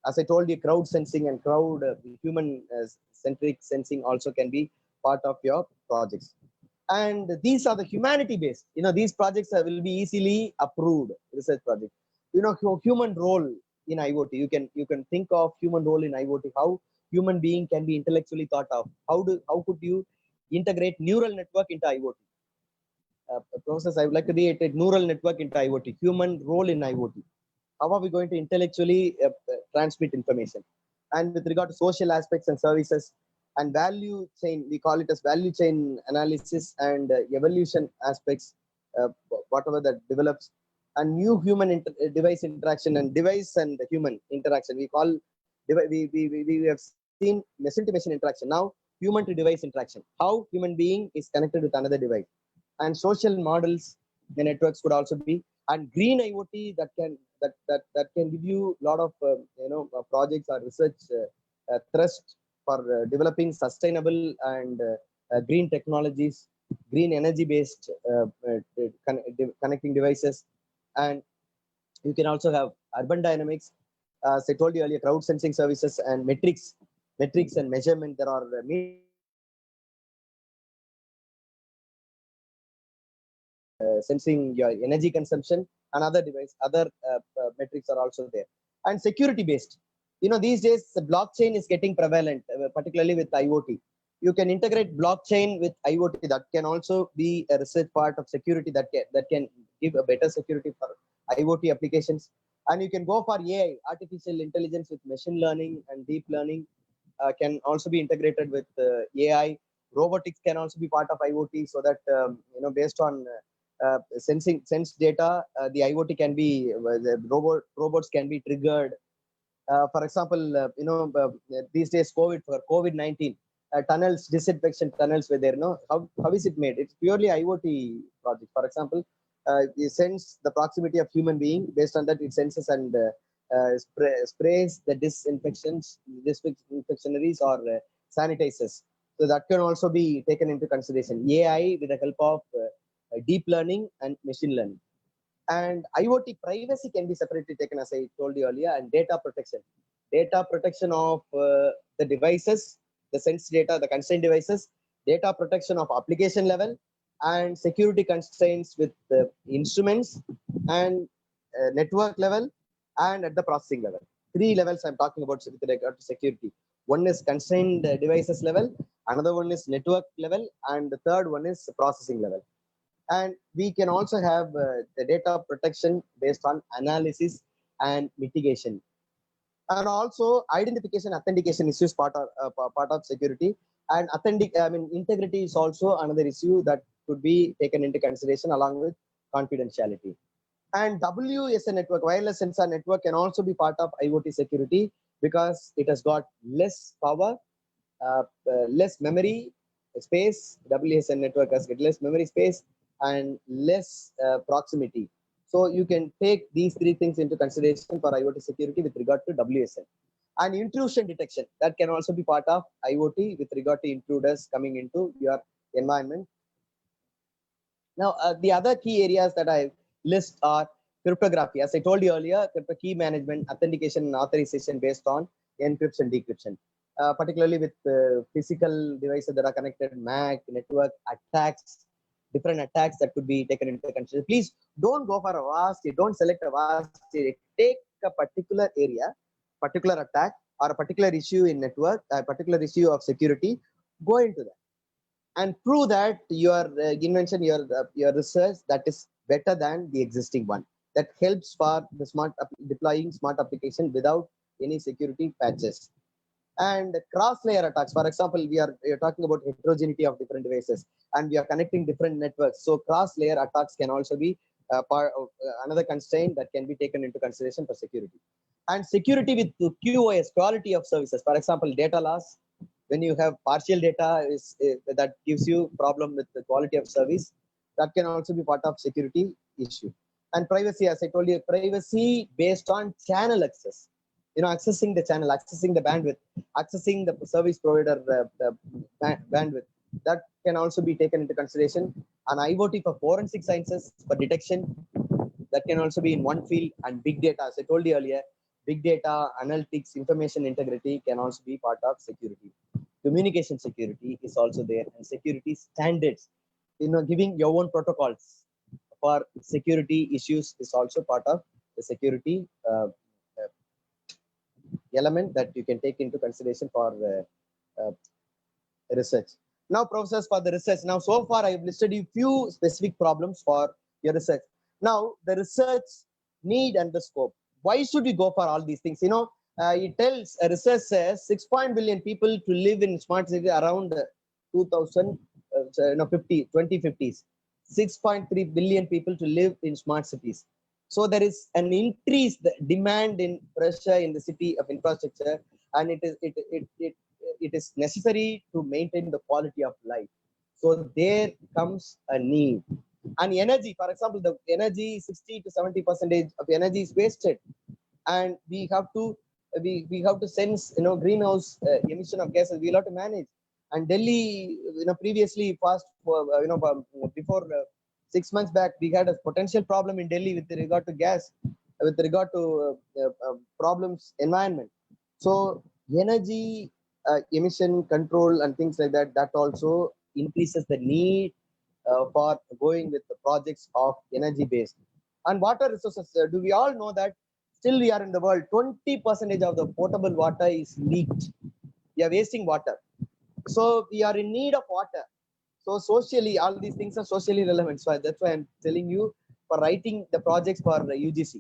S3: As I told you, crowd sensing and crowd human centric sensing also can be part of your projects. And these are the humanity based, these projects will be easily approved research projects. Human role in IoT, you can think of human role in IoT, how human being can be intellectually thought of. How could you integrate neural network into IoT process? I would like to reiterate neural network into IoT, human role in IoT. How are we going to intellectually transmit information? And with regard to social aspects and services and value chain, we call it as value chain analysis and evolution aspects, whatever that develops. And new human device interaction and device and human interaction, we call we have seen machine to machine interaction. Now human to device interaction, how human being is connected with another device. And social models, the networks could also be. And green IoT, that can give you a lot of projects or research thrust for developing sustainable and green technologies, green energy based connecting devices. And you can also have urban dynamics, as I told you earlier, crowd sensing services and metrics and measurement. There are sensing your energy consumption, and other metrics are also there. And security based, these days the blockchain is getting prevalent, particularly with IoT. You can integrate blockchain with IoT. That can also be a research part of security, that can give a better security for IoT applications. And you can go for AI, artificial intelligence, with machine learning and deep learning can also be integrated with AI. Robotics can also be part of IoT, so that based on sense data, the IoT can be the robots can be triggered. For example, these days for COVID-19, tunnels, disinfection tunnels were there. How is it made? It's purely IoT project. For example, it sends the proximity of human being. Based on that, it senses and sprays the disinfectionaries or sanitizers. So that can also be taken into consideration. AI with the help of deep learning and machine learning. And IoT privacy can be separately taken, as I told you earlier. And data protection of the devices, the sense data, the constrained devices, data protection of application level, and security constraints with the instruments and network level and at the processing level. three levels I'm talking about with regard to security. One is constrained devices level, another one is network level, and the third one is processing level. And we can also have the data protection based on analysis and mitigation, and also identification authentication issues part of security. And integrity is also another issue that could be taken into consideration along with confidentiality. And WSN network, wireless sensor network, can also be part of IoT security because it has got less power, less memory space. WSN network has got less memory space and less proximity. So you can take these three things into consideration for IoT security with regard to WSN. And intrusion detection, that can also be part of IoT with regard to intruders coming into your environment. Now, the other key areas that I list are cryptography. As I told you earlier, crypto key management, authentication, and authorization based on encryption, decryption, particularly with physical devices that are connected, MAC, network attacks, different attacks that could be taken into consideration. Please don't go for a vast, don't select a vast, take a particular area, particular attack, or a particular issue in network, a particular issue of security, go into that and prove that your invention, your research, that is better than the existing one. That helps for the deploying smart application without any security patches. And cross-layer attacks, for example, we are talking about heterogeneity of different devices, and we are connecting different networks. So cross-layer attacks can also be part of another constraint that can be taken into consideration for security. And security with QoS, quality of services. For example, data loss. When you have partial data that gives you problem with the quality of service, that can also be part of security issue. And privacy, as I told you, privacy based on channel access. Accessing the channel, accessing the bandwidth, accessing the service provider bandwidth, that can also be taken into consideration. And IoT for forensic sciences, for detection, that can also be in one field. And big data, as I told you earlier, big data, analytics, information integrity can also be part of security. Communication security is also there, and security standards, giving your own protocols for security issues is also part of the security element that you can take into consideration for research. Now, process for the research. Now, so far I have listed you few specific problems for your research. Now, the research need and the scope. Why should we go for all these things? It tells, research says 6 billion people to live in smart city around 2050s. 6.3 billion people to live in smart cities. So there is an increased demand in pressure in the city of infrastructure, and it is necessary to maintain the quality of life. So there comes a need. And energy, for example, the energy, 60 to 70% of energy is wasted, and we have to sense greenhouse emission of gases. We'll have to manage. And Delhi, previously past before 6 months back, we had a potential problem in Delhi with regard to gas, with regard to problems environment. So energy emission control and things like that, that also increases the need for going with the projects of energy based. And water resources, do we all know that still we are in the world 20% of the potable water is leaked? We are wasting water, so we are in need of water. So socially, all these things are socially relevant. So that's why I'm telling you for writing the projects for UGC.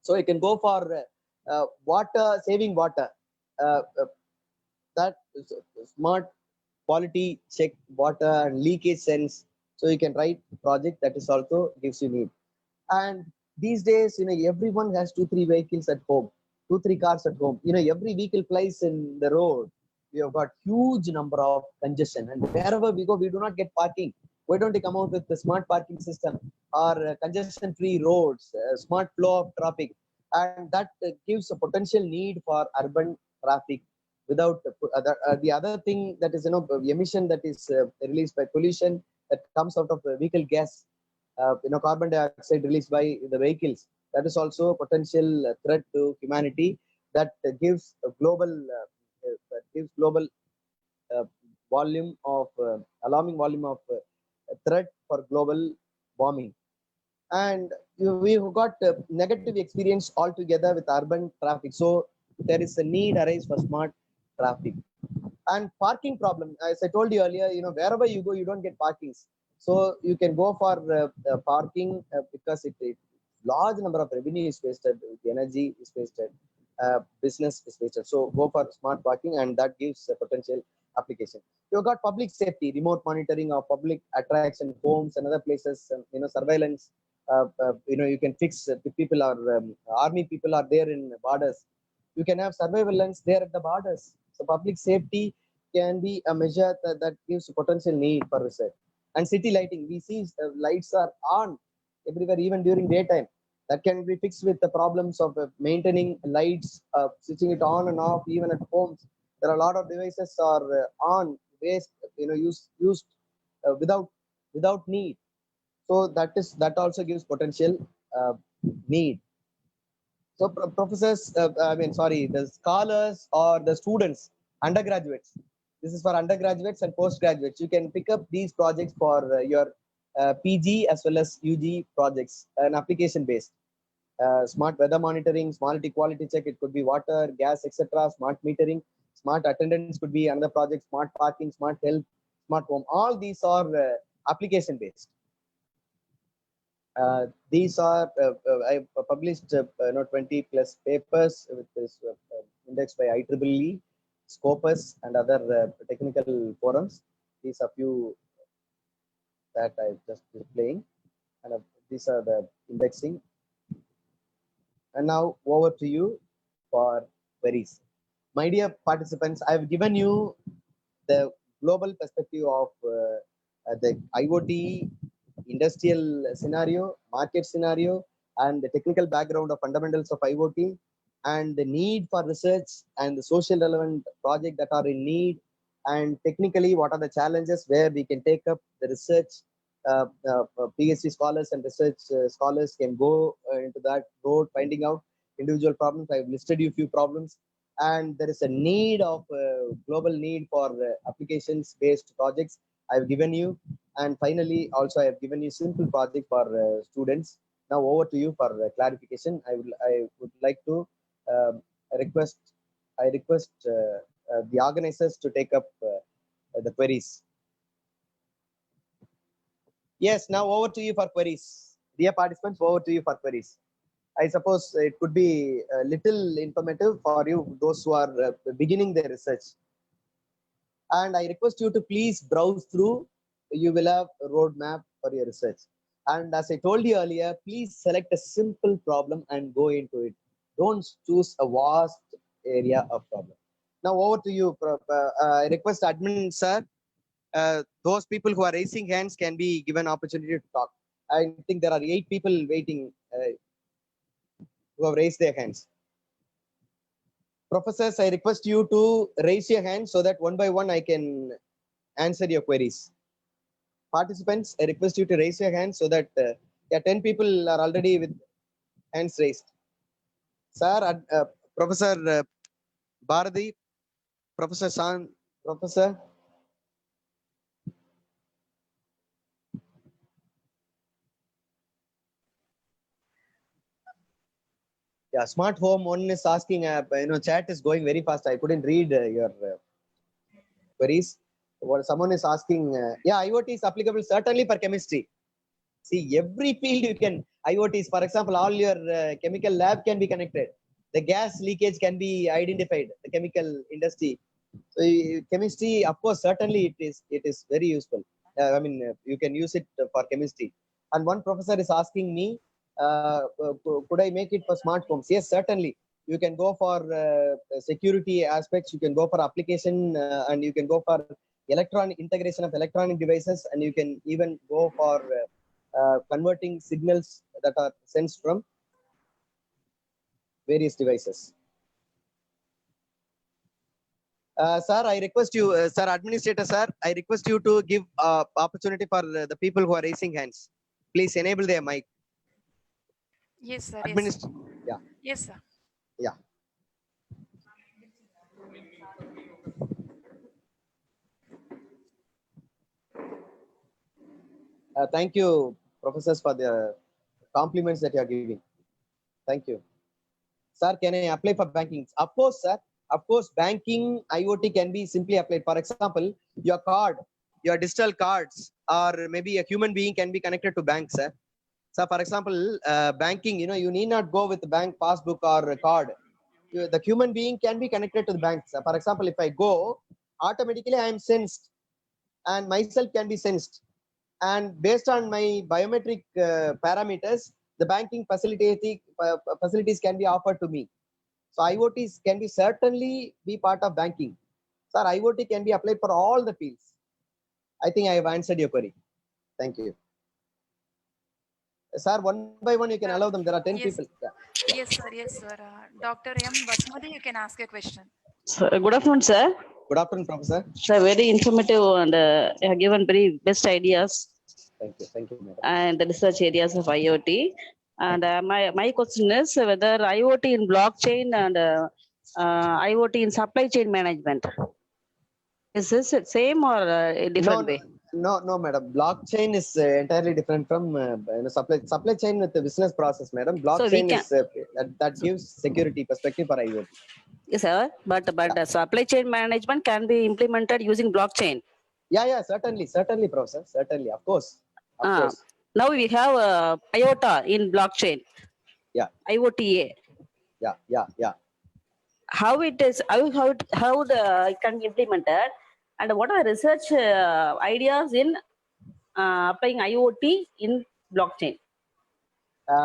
S3: So you can go for water, saving water, that smart quality check water and leakage sense. So you can write project that is also gives you need. And these days, everyone has 2-3 vehicles at home, 2-3 cars at home. Every vehicle flies in the road. We have got huge number of congestion, and wherever we go, we do not get parking. Why don't we come out with the smart parking system or congestion-free roads, smart flow of traffic, and that gives a potential need for urban traffic. Without the other thing that is emission that is released by pollution that comes out of the vehicle gas, carbon dioxide released by the vehicles, that is also a potential threat to humanity, that gives a global uh, volume of alarming volume of threat for global warming. and we got negative experience altogether with urban traffic. So there is a need arise for smart traffic. And parking problem, as I told you earlier, wherever you go you don't get parkings. So you can go for parking because it large number of revenue is wasted, the energy is wasted, business is wasted. So go for smart parking, and that gives a potential application. You got public safety, remote monitoring of public attraction, homes and other places, surveillance. You can fix if people are army people are there in borders, you can have surveillance there at the borders. So public safety can be a measure that gives potential need for research. And city lighting, we see lights are on everywhere, even during daytime. That can be fixed with the problems of maintaining lights, switching it on and off, even at homes. There are a lot of devices are on waste, used without need. So that also gives potential uh, need. So professors, the scholars or the students, undergraduates, this is for undergraduates and postgraduates, you can pick up these projects for your PG as well as UG projects, an application based. Smart weather monitoring, smart equality check, it could be water, gas, etc. Smart metering, smart attendance could be another project, smart parking, smart health, smart home. All these are application based. These are I published 20 plus papers with this indexed by IEEE, Scopus, and other technical forums. These are few that I just displaying, and these are the indexing. And now over to you for queries. My dear participants, I've given you the global perspective of the IoT industrial scenario, market scenario, and the technical background of fundamentals of IoT, and the need for research and the social relevant project that are in need, and technically what are the challenges where we can take up the research. PhD scholars and research scholars can go into that road, finding out individual problems. I've listed you a few problems, and there is a need of global need for applications based projects I've given you. And finally, also I have given you simple project for students. Now over to you for clarification. I would like to um, request I request the organizers to take up the queries. Yes, now over to you for queries. Dear participants, over to you for queries. I suppose it could be a little informative for you, those who are beginning their research. And I request you to please browse through. You will have a roadmap for your research. And as I told you earlier, please select a simple problem and go into it. Don't choose a vast area of problem. Now over to you. I request admin sir, those people who are raising hands can be given opportunity to talk. I think there are 8 people waiting who have raised their hands. Professors, I request you to raise your hand so that one by one I can answer your queries. Participants, I request you to raise your hand so that 10 people are already with hands raised. Sir, Professor Bharati, Professor San, Professor. Yeah, smart home. One is asking. Chat is going very fast. I couldn't read your queries. What someone is asking. Yeah, IoT is applicable certainly for chemistry. See, every field you can IoT is, for example, all your chemical lab can be connected. The gas leakage can be identified. The chemical industry. So chemistry, of course, certainly it is very useful. You can use it for chemistry. And one professor is asking me, could I make it for smart homes? Yes, certainly. You can go for security aspects. You can go for application, and you can go for electronic integration of electronic devices, and you can even go for converting signals that are sensed from various devices. Sir, I request you, sir, administrator, sir, I request you to give opportunity for the people who are raising hands. Please enable their mic.
S4: Yes, sir. Yes, sir.
S3: Administ yeah,
S4: Yes, sir.
S3: yeah. Thank you, professors, for the compliments that you are giving. Thank you. Sir, can I apply for banking? Of course, sir. Of course, banking IoT can be simply applied. For example, your card, your digital cards, or maybe a human being can be connected to bank, sir. So, for example, banking, you need not go with the bank passbook or a card. The human being can be connected to the bank. So, for example, if I go, automatically I am sensed, and myself can be sensed. And based on my biometric parameters, the banking facilities can be offered to me. So IoTs can be certainly be part of banking. Sir, IoT can be applied for all the fields. I think I have answered your query. Thank you. Sir, one by one you can allow them. There are 10
S4: Yes.
S3: people. Yeah.
S4: Yes, sir. Dr. M. Basmati, you can ask a question.
S5: So, good afternoon, sir.
S3: Good afternoon, Professor.
S5: Sir, very informative and you have given very best ideas
S3: Thank you, madam.
S5: and the research areas of IoT. And my question is whether IoT in blockchain and IoT in supply chain management, is this the same or a different way?
S3: No, madam. Blockchain is entirely different from supply chain with the business process, madam. Blockchain is that gives security perspective for IoT.
S5: Yes, sir. But the supply chain management can be implemented using blockchain.
S3: Yeah, certainly, Professor. Certainly, of course.
S5: Now we have IOTA in blockchain.
S3: Yeah.
S5: IOTA.
S3: Yeah.
S5: How it is, how it can be implemented, and what are the research ideas in applying IoT in blockchain?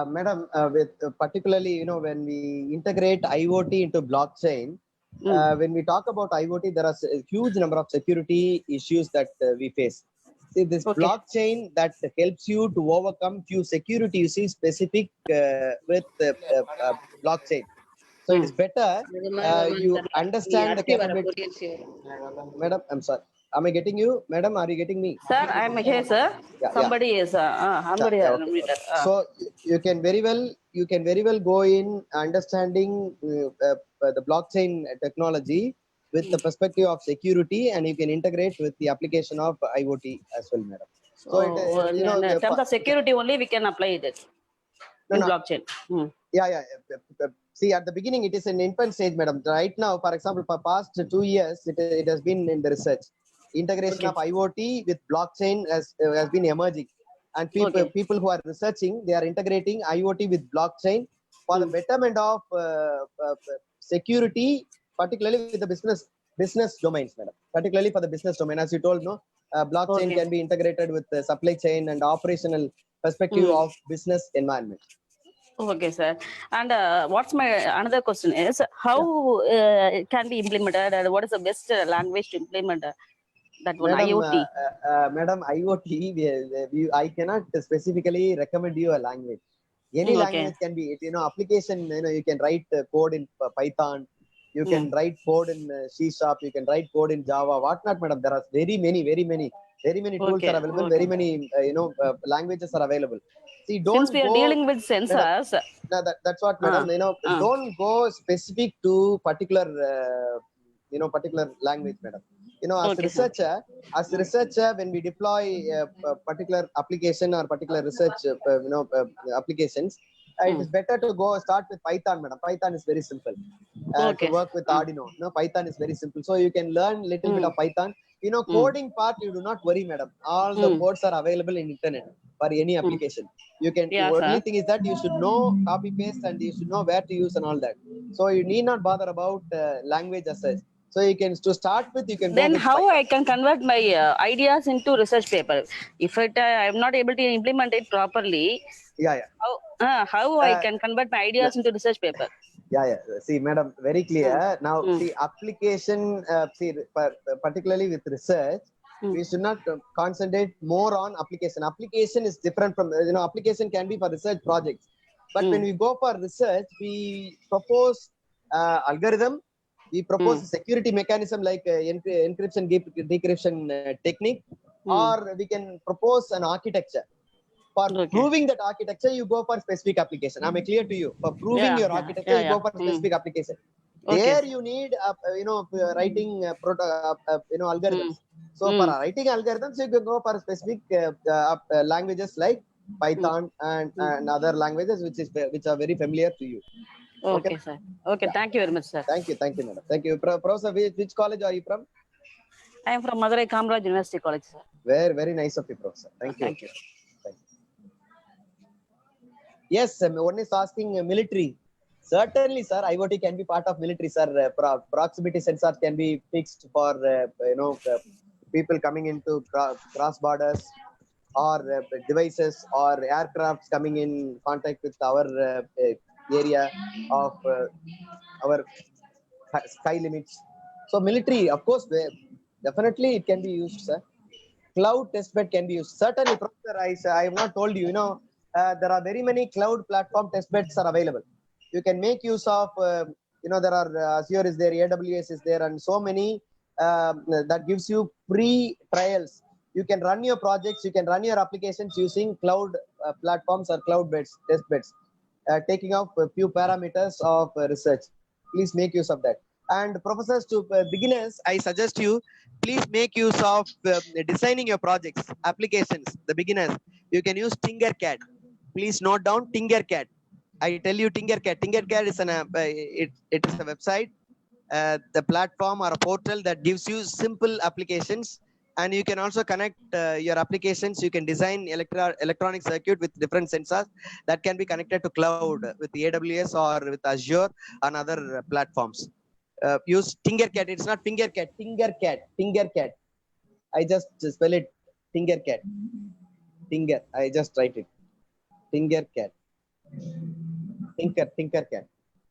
S3: Madam, with particularly, when we integrate IoT into blockchain, when we talk about IoT, there are a huge number of security issues that we face. See, this blockchain that helps you to overcome few security issues specific with blockchain. So it is better you understand the capability. Madam, I'm sorry. Am I getting you? Madam, are you getting me?
S5: Sir, I'm here, sir. Somebody is
S3: okay. So you can very well go in understanding the blockchain technology with the perspective of security, and you can integrate with the application of IoT as well, madam.
S5: So in terms of security only we can apply it in blockchain.
S3: Yeah. See, at the beginning, it is an infant stage, madam. Right now, for example, for past 2 years, it has been in the research. Integration of IoT with blockchain has been emerging. And people who are researching, they are integrating IoT with blockchain for the betterment of security, particularly with the business domains, madam. Particularly for the business domain. As you told, blockchain can be integrated with the supply chain and operational perspective of business environment.
S5: Okay, sir. And what's my another question is how it can be implemented, and what is the best language to implement that one?
S3: Madam,
S5: IoT?
S3: Madam, IoT, I cannot specifically recommend you a language. Any language can be, application, you can write code in Python, you can write code in C#, you can write code in Java, whatnot, madam. There are very many tools are available, very many, languages are available. See,
S5: since we are dealing with sensors,
S3: that's what, madam. Don't go specific to particular language, madam. As researcher, when we deploy a particular application or particular research, applications, it is better to start with Python, madam. Python is very simple. To work with Arduino, Python is very simple. So you can learn little bit of Python. Coding part, you do not worry, madam. All the codes are available in internet for any application. You can. Only thing is that you should know copy paste and you should know where to use and all that. So you need not bother about language as such. So you can start with. You can.
S5: Then how I can convert my ideas into research paper? If I am not able to implement it properly.
S3: Yeah.
S5: How I can convert my ideas into research paper?
S3: Yeah. See, madam, very clear. Now, see, application, particularly with research, we should not concentrate more on application. Application is different from, application can be for research projects. But when we go for research, we propose algorithm, we propose a security mechanism like encryption, decryption technique, or we can propose an architecture. For proving that architecture, you go for specific application. Am I clear to you? For proving your architecture, you go for specific application. There you need, writing algorithms. So for writing algorithms, you can go for specific languages like Python, and other languages which are very familiar to you.
S5: Okay, sir. Okay, thank you very much, sir.
S3: Thank you, madam. Thank you. Professor, which college are you from?
S5: I am from Madurai Kamaraj University College, sir.
S3: Very nice of you, Professor. Thank you.
S5: Thank you.
S3: Yes, one is asking military. Certainly, sir, IoT can be part of military, sir. Proximity sensors can be fixed for people coming into cross borders, or devices or aircrafts coming in contact with our area of our sky limits. So military, of course, definitely it can be used, sir. Cloud testbed can be used. Certainly, Professor, I have not told you, there are very many cloud platform testbeds are available. You can make use of, there are Azure is there, AWS is there, and so many that gives you free trials. You can run your projects, you can run your applications using cloud platforms or cloud test beds, taking off a few parameters of research. Please make use of that. And professors, to beginners, I suggest you, please make use of designing your projects, applications, the beginners. You can use Tinkercad. Please note down Tinkercad. I tell you Tinkercad. Tinkercad is it is a website, the platform or a portal that gives you simple applications, and you can also connect your applications. You can design electronic circuit with different sensors that can be connected to cloud with AWS or with Azure and other platforms. Use Tinkercad. It's not Fingercat. Tinkercad. I just spell it Tinkercad. Tinger. I just write it. Tinkercad. Tinkercad.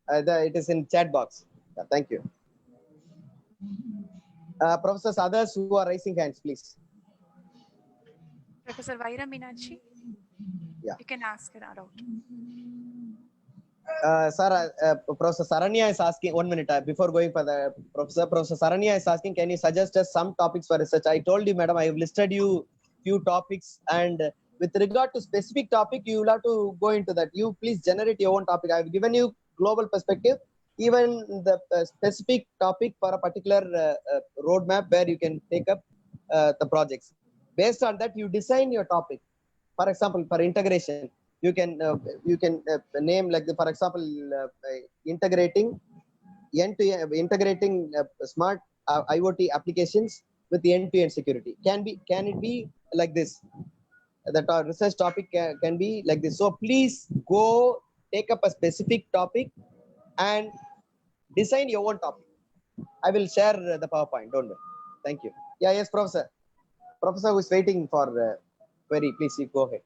S3: It is in chat box. Yeah, thank you. Professors, others who are raising hands, please.
S4: Professor Vaira Meenakshi.
S3: Yeah.
S4: You can ask her out.
S3: Sir, Professor Saranya is asking, 1 minute before going for the Professor Saranya is asking, can you suggest us some topics for research? I told you, madam, I have listed you few topics, and with regard to specific topic, you will have to go into that. You please generate your own topic. I have given you global perspective, even the specific topic for a particular roadmap where you can take up the projects. Based on that, you design your topic. For example, for integration, you can name, like for example, integrating smart IoT applications with the end-to-end security. Can it be like this? That our research topic can be like this. So please go take up a specific topic and design your own topic. I will share the PowerPoint. Don't worry. Thank you. Yeah, yes, Professor. Professor who is waiting for query, please go ahead.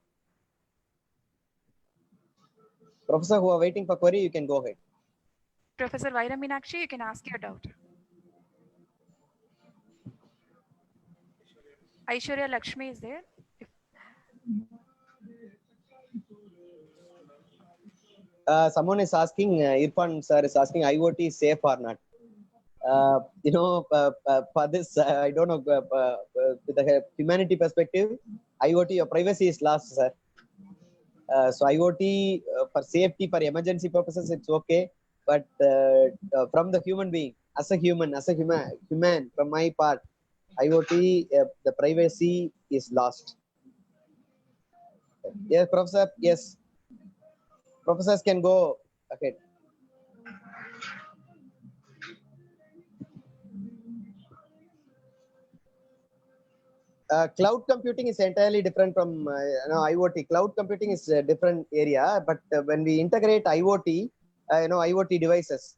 S3: Professor who are waiting for query, you can go ahead.
S4: Professor Vaira Meenakshi, you can ask your doubt. Aishwarya Lakshmi is there.
S3: Someone is asking, Irfan sir is asking, IoT is safe or not? For this, I don't know, with the humanity perspective, IoT, your privacy is lost, sir. So IoT for safety, for emergency purposes, it's okay. But from the human being, as a human, from my part, IoT, the privacy is lost. Yes, Professor, yes. Professors can go ahead. Cloud computing is entirely different from IoT. Cloud computing is a different area, but when we integrate IoT, IoT devices,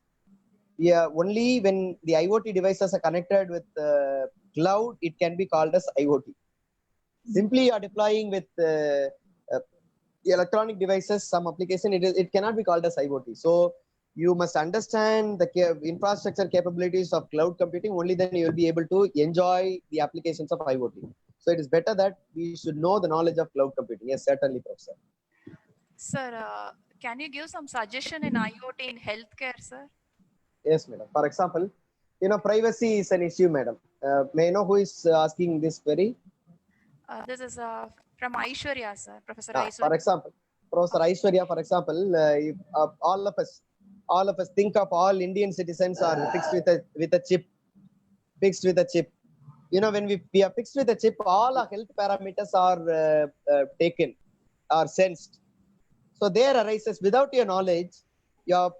S3: only when the IoT devices are connected with cloud, it can be called as IoT. Simply you are deploying with electronic devices, some application, it cannot be called as IoT. So you must understand the infrastructure capabilities of cloud computing. Only then you will be able to enjoy the applications of IoT. So it is better that we should know the knowledge of cloud computing. Yes, certainly, Professor.
S4: Sir, can you give some suggestion in IoT in healthcare, sir?
S3: Yes, madam. For example, privacy is an issue, madam. May I know who is asking this query?
S4: This is from Aishwarya, sir. Professor Aishwarya.
S3: For example, Professor Aishwarya, for example, if, all of us think of all Indian citizens are fixed with a chip. Fixed with a chip. When we are fixed with a chip, all our health parameters are taken. are sensed. So there arises, without your knowledge, your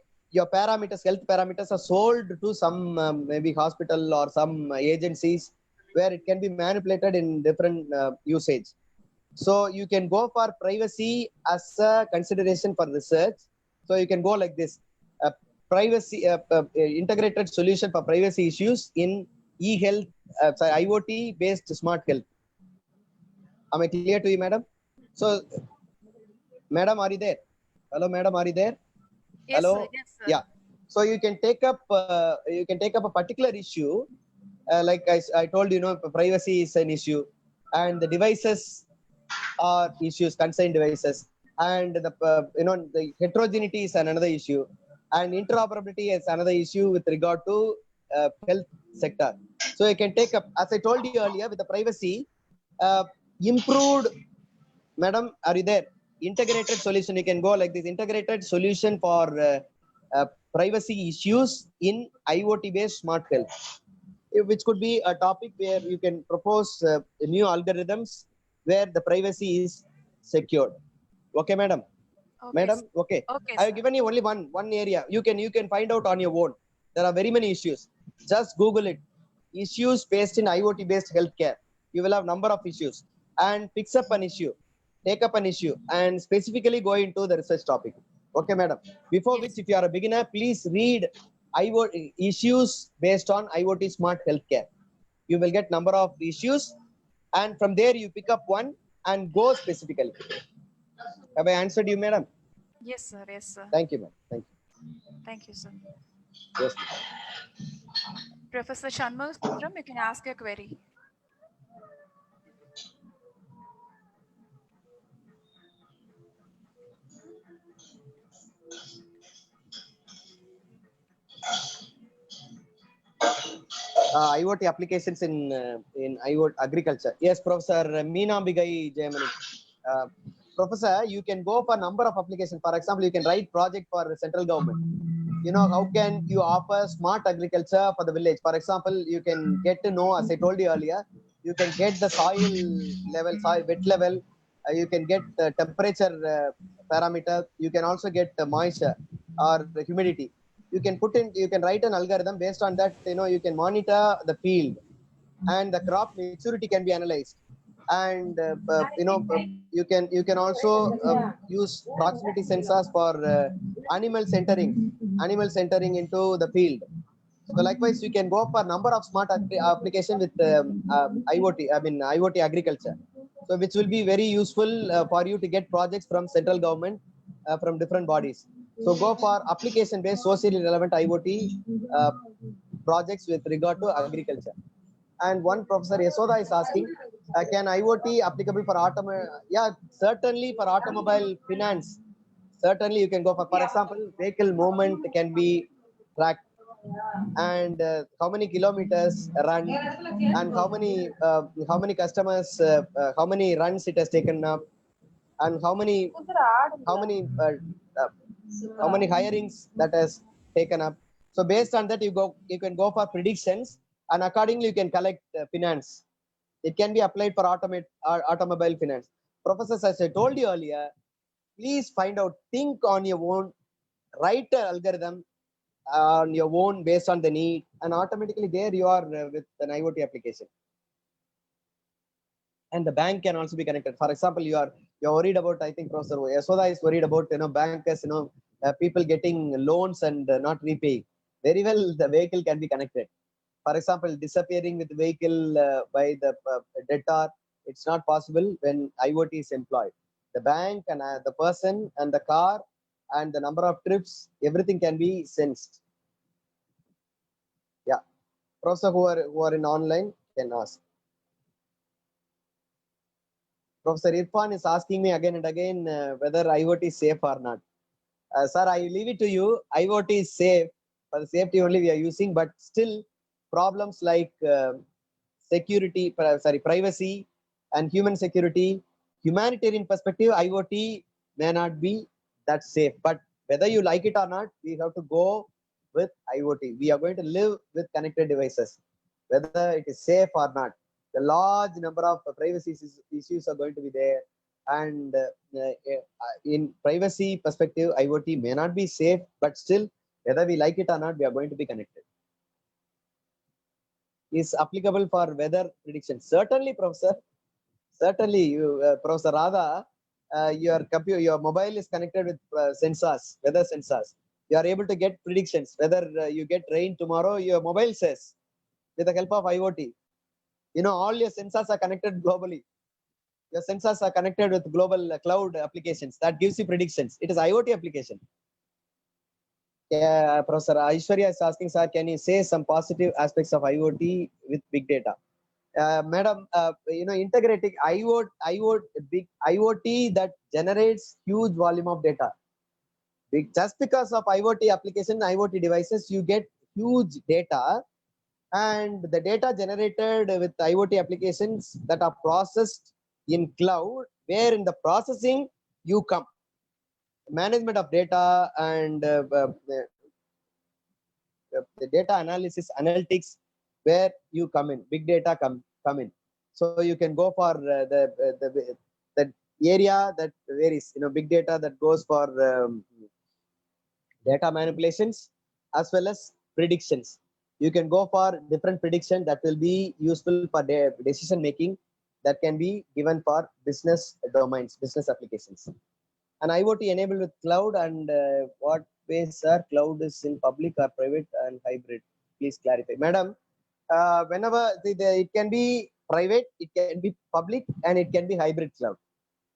S3: parameters, health parameters are sold to some maybe hospital or some agencies where it can be manipulated in different usage. So you can go for privacy as a consideration for research. So you can go like this: privacy integrated solution for privacy issues in e-health, IoT based smart health. Am I clear to you, madam? So, madam, are you there? Hello, madam, are you there?
S4: Yes,
S3: Hello.
S4: sir. Yes, sir.
S3: Yeah. So you can take up a particular issue, like I told you, privacy is an issue, and the devices are issues, concerned devices, and the heterogeneity is another issue, and interoperability is another issue with regard to health sector. So you can take up, as I told you earlier, with the privacy, improved, madam, are you there? Integrated solution. You can go like this: integrated solution for privacy issues in IoT based smart health, which could be a topic where you can propose new algorithms where the privacy is secured. Okay, madam.
S4: Okay,
S3: Madam,
S4: sir.
S3: okay.
S4: Okay,
S3: I have
S4: sir.
S3: given you only one area. You can find out on your own. There are very many issues. Just Google it. Issues based in IoT based healthcare. You will have number of issues, and picks up an issue, take up an issue, and specifically go into the research topic. Okay, madam. Before which,
S4: Yes.
S3: if you are a beginner, please read IoT issues based on IoT smart healthcare. You will get number of issues, and from there you pick up one and go specifically. Have I answered you, madam?
S4: Yes, sir. Yes, sir.
S3: Thank you, madam. Thank
S4: Thank you, sir.
S3: you. Yes, madam.
S4: Professor Shanmugam, you can ask your query.
S3: IoT applications in IoT agriculture. Yes, Professor Meena Bigai Jayamani. Uh, Professor, you can go for number of applications. For example, you can write project for the central government. How can you offer smart agriculture for the village? For example, you can get to know, as I told you earlier, you can get the soil level, soil wet level. You can get the temperature parameter. You can also get the moisture or the humidity. You can write an algorithm based on that. You can monitor the field, and the crop maturity can be analyzed. And you can also use proximity sensors for animal centering into the field. So likewise, you can go for number of smart application with IoT, IoT agriculture. So which will be very useful for you to get projects from central government, from different bodies. So go for application based socially relevant IoT uh, projects with regard to agriculture. And one Professor Yasoda is asking, can IoT applicable for Yeah, certainly for automobile finance. Certainly you can go for example, vehicle movement can be tracked, and how many kilometers run, and how many customers, how many runs it has taken up, and how many uh, how many hirings that has taken up. So based on that, you can go for predictions, and accordingly you can collect finance. It can be applied for automobile finance. Professors, as I told you earlier, please find out, think on your own, write an algorithm on your own based on the need, and automatically there you are with an IoT application. And the bank can also be connected. For example, you're worried about, I think Professor Yasoda is worried about, bankers, people getting loans and not repaying. Very well, the vehicle can be connected. For example, disappearing with the vehicle by the debtor, it's not possible when IoT is employed. The bank and the person and the car and the number of trips, everything can be sensed. Yeah, Professor who are in online can ask. Professor Irfan is asking me again and again whether IoT is safe or not. Sir, I leave it to you. IoT is safe. For the safety only we are using, but still problems like privacy and human security, humanitarian perspective, IoT may not be that safe. But whether you like it or not, we have to go with IoT. We are going to live with connected devices, whether it is safe or not. The large number of privacy issues are going to be there. And in privacy perspective, IoT may not be safe, but still, whether we like it or not, we are going to be connected. Is applicable for weather prediction? Certainly, Professor. Certainly, Professor Radha, your mobile is connected with sensors, weather sensors. You are able to get predictions whether you get rain tomorrow. Your mobile says with the help of IoT. You know, all your sensors are connected globally. Your sensors are connected with global cloud applications that gives you predictions. It is IoT application. Yeah, Professor Aishwarya is asking, sir, can you say some positive aspects of IoT with big data? Madam, integrating big IoT that generates huge volume of data. Just because of IoT application, IoT devices, you get huge data, and the data generated with IoT applications that are processed in cloud, where in the processing you come. Management of data and the data analysis, analytics, where you come in, big data come in. So you can go for the area that varies, big data that goes for data manipulations as well as predictions. You can go for different prediction that will be useful for decision making, that can be given for business domains, business applications. And IoT enabled with cloud, and what ways are cloud is in public or private and hybrid? Please clarify. Madam, whenever it can be private, it can be public, and it can be hybrid cloud.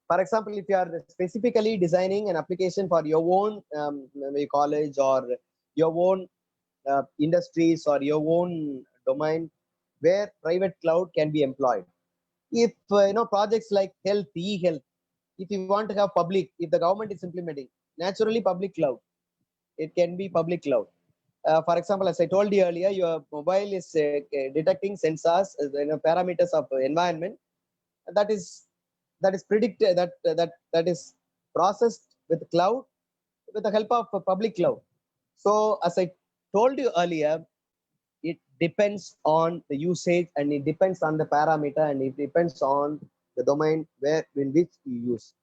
S3: For example, if you are specifically designing an application for your own maybe college or your own industries or your own domain, where private cloud can be employed. If projects like health, e-health, if you want to have public, if the government is implementing, naturally public cloud, it can be public cloud. For example, as I told you earlier, your mobile is detecting sensors, parameters of environment that is predicted, that is processed with cloud with the help of a public cloud. So as I told you earlier, it depends on the usage, and it depends on the parameter, and it depends on the domain in which you use.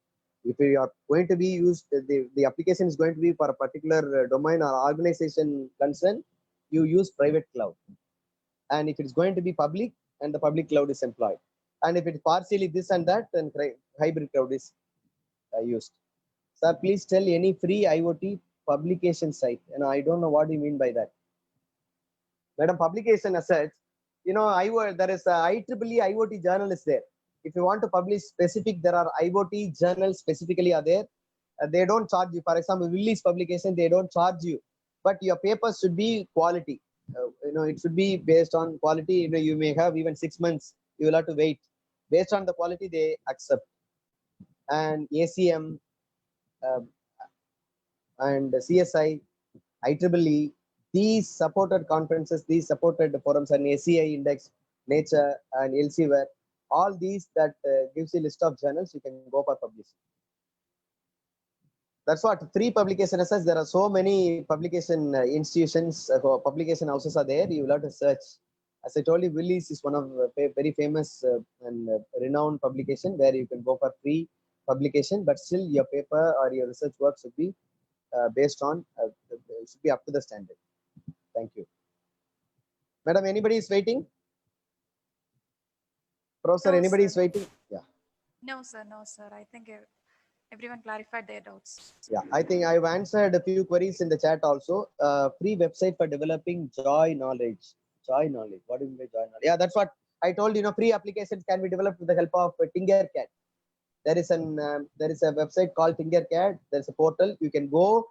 S3: If you are going to be used, the application is going to be for a particular domain or organization concern, you use private cloud. And if it's going to be public, and the public cloud is employed. And if it's partially this and that, then hybrid cloud is used. Sir, please tell any free IoT publication site. And I don't know what you mean by that. Madam, publication as such, there is a IEEE IoT journal is there. If you want to publish specific, there are IoT journals specifically are there. They don't charge you. For example, Willis publication, they don't charge you, but your papers should be quality. It should be based on quality. You may have even 6 months. You will have to wait. Based on the quality, they accept. And ACM and CSI, IEEE, these supported conferences, these supported forums, and ACI Index, Nature, and Elsewhere, all these that gives you a list of journals, you can go for publishing. That's what free publication as such. There are so many publication institutions, publication houses are there. You will have to search. As I told you, Willis is one of very famous and renowned publication where you can go for free publication, but still your paper or your research work should be based on, should be up to the standard. Thank you. Madam, anybody is waiting? Professor,
S4: No,
S3: anybody
S4: sir.
S3: is waiting? Yeah.
S4: No, sir. No, sir. I think everyone clarified their doubts.
S3: Yeah, I think I've answered a few queries in the chat also. Free website for developing Joy Knowledge. Joy Knowledge. What do you mean by Joy Knowledge? Yeah, that's what I told you. Free applications can be developed with the help of Tinkercad. There is a website called Tinkercad. There's a portal. You can go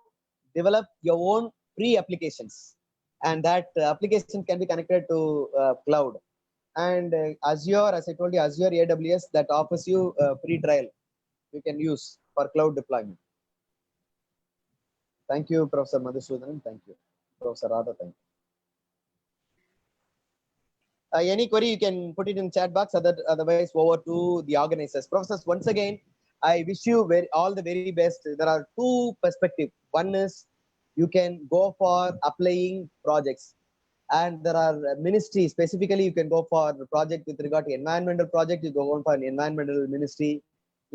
S3: develop your own free applications, and that application can be connected to cloud. And Azure, as I told you, Azure AWS, that offers you a free trial you can use for cloud deployment. Thank you, Professor Madhusudanan. Thank you. Professor Radha, thank you. Any query, you can put it in chat box. Otherwise, over to the organizers. Professors, once again, I wish you all the very best. There are two perspectives. One is you can go for applying projects. And there are ministries, specifically you can go for the project with regard to environmental project, you go on for an environmental ministry.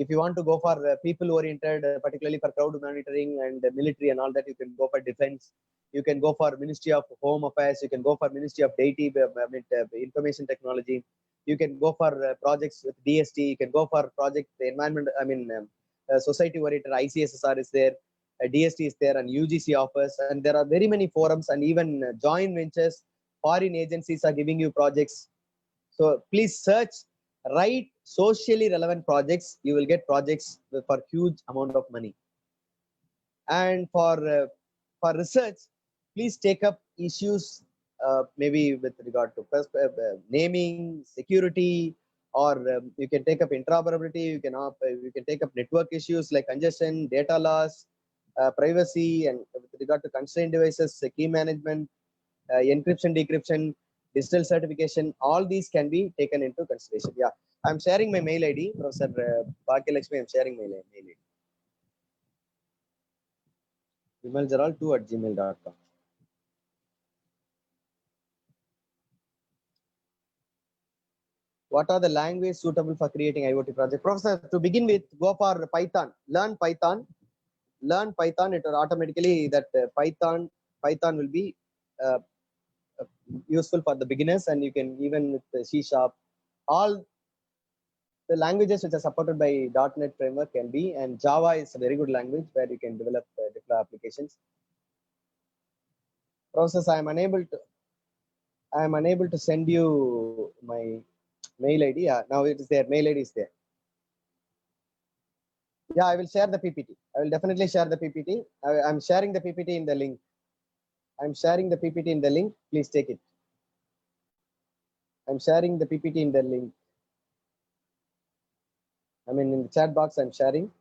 S3: If you want to go for people oriented, particularly for crowd monitoring and military and all that, you can go for defense. You can go for Ministry of Home Affairs. You can go for Ministry of Data, Information Technology. You can go for projects with DST. You can go for project environment. Society oriented ICSSR is there. DST is there, and UGC offers, and there are very many forums and even joint ventures. Foreign agencies are giving you projects. So please search, write socially relevant projects. You will get projects for huge amount of money. And for research, please take up issues maybe with regard to naming, security, or you can take up interoperability. You can take up network issues like congestion, data loss, privacy, and with regard to constrained devices, key management, encryption, decryption, digital certification. All these can be taken into consideration. Yeah, I'm sharing my mail ID, Professor Bhagyalakshmi. I'm sharing my mail ID. vimaljaral2@gmail.com. What are the languages suitable for creating IoT project? Professor, to begin with, go for Python. Learn Python. Learn Python. It will automatically that Python will be useful for the beginners, and you can even with the C#. All the languages which are supported by .NET framework can be, and Java is a very good language where you can develop deploy applications. Process, I am unable to send you my mail ID. Yeah, now it is there. Mail ID is there. Yeah, I will share the PPT. I will definitely share the PPT. I'm sharing the PPT in the link. I'm sharing the PPT in the link. Please take it. I'm sharing the PPT in the link. I mean, in the chat box, I'm sharing.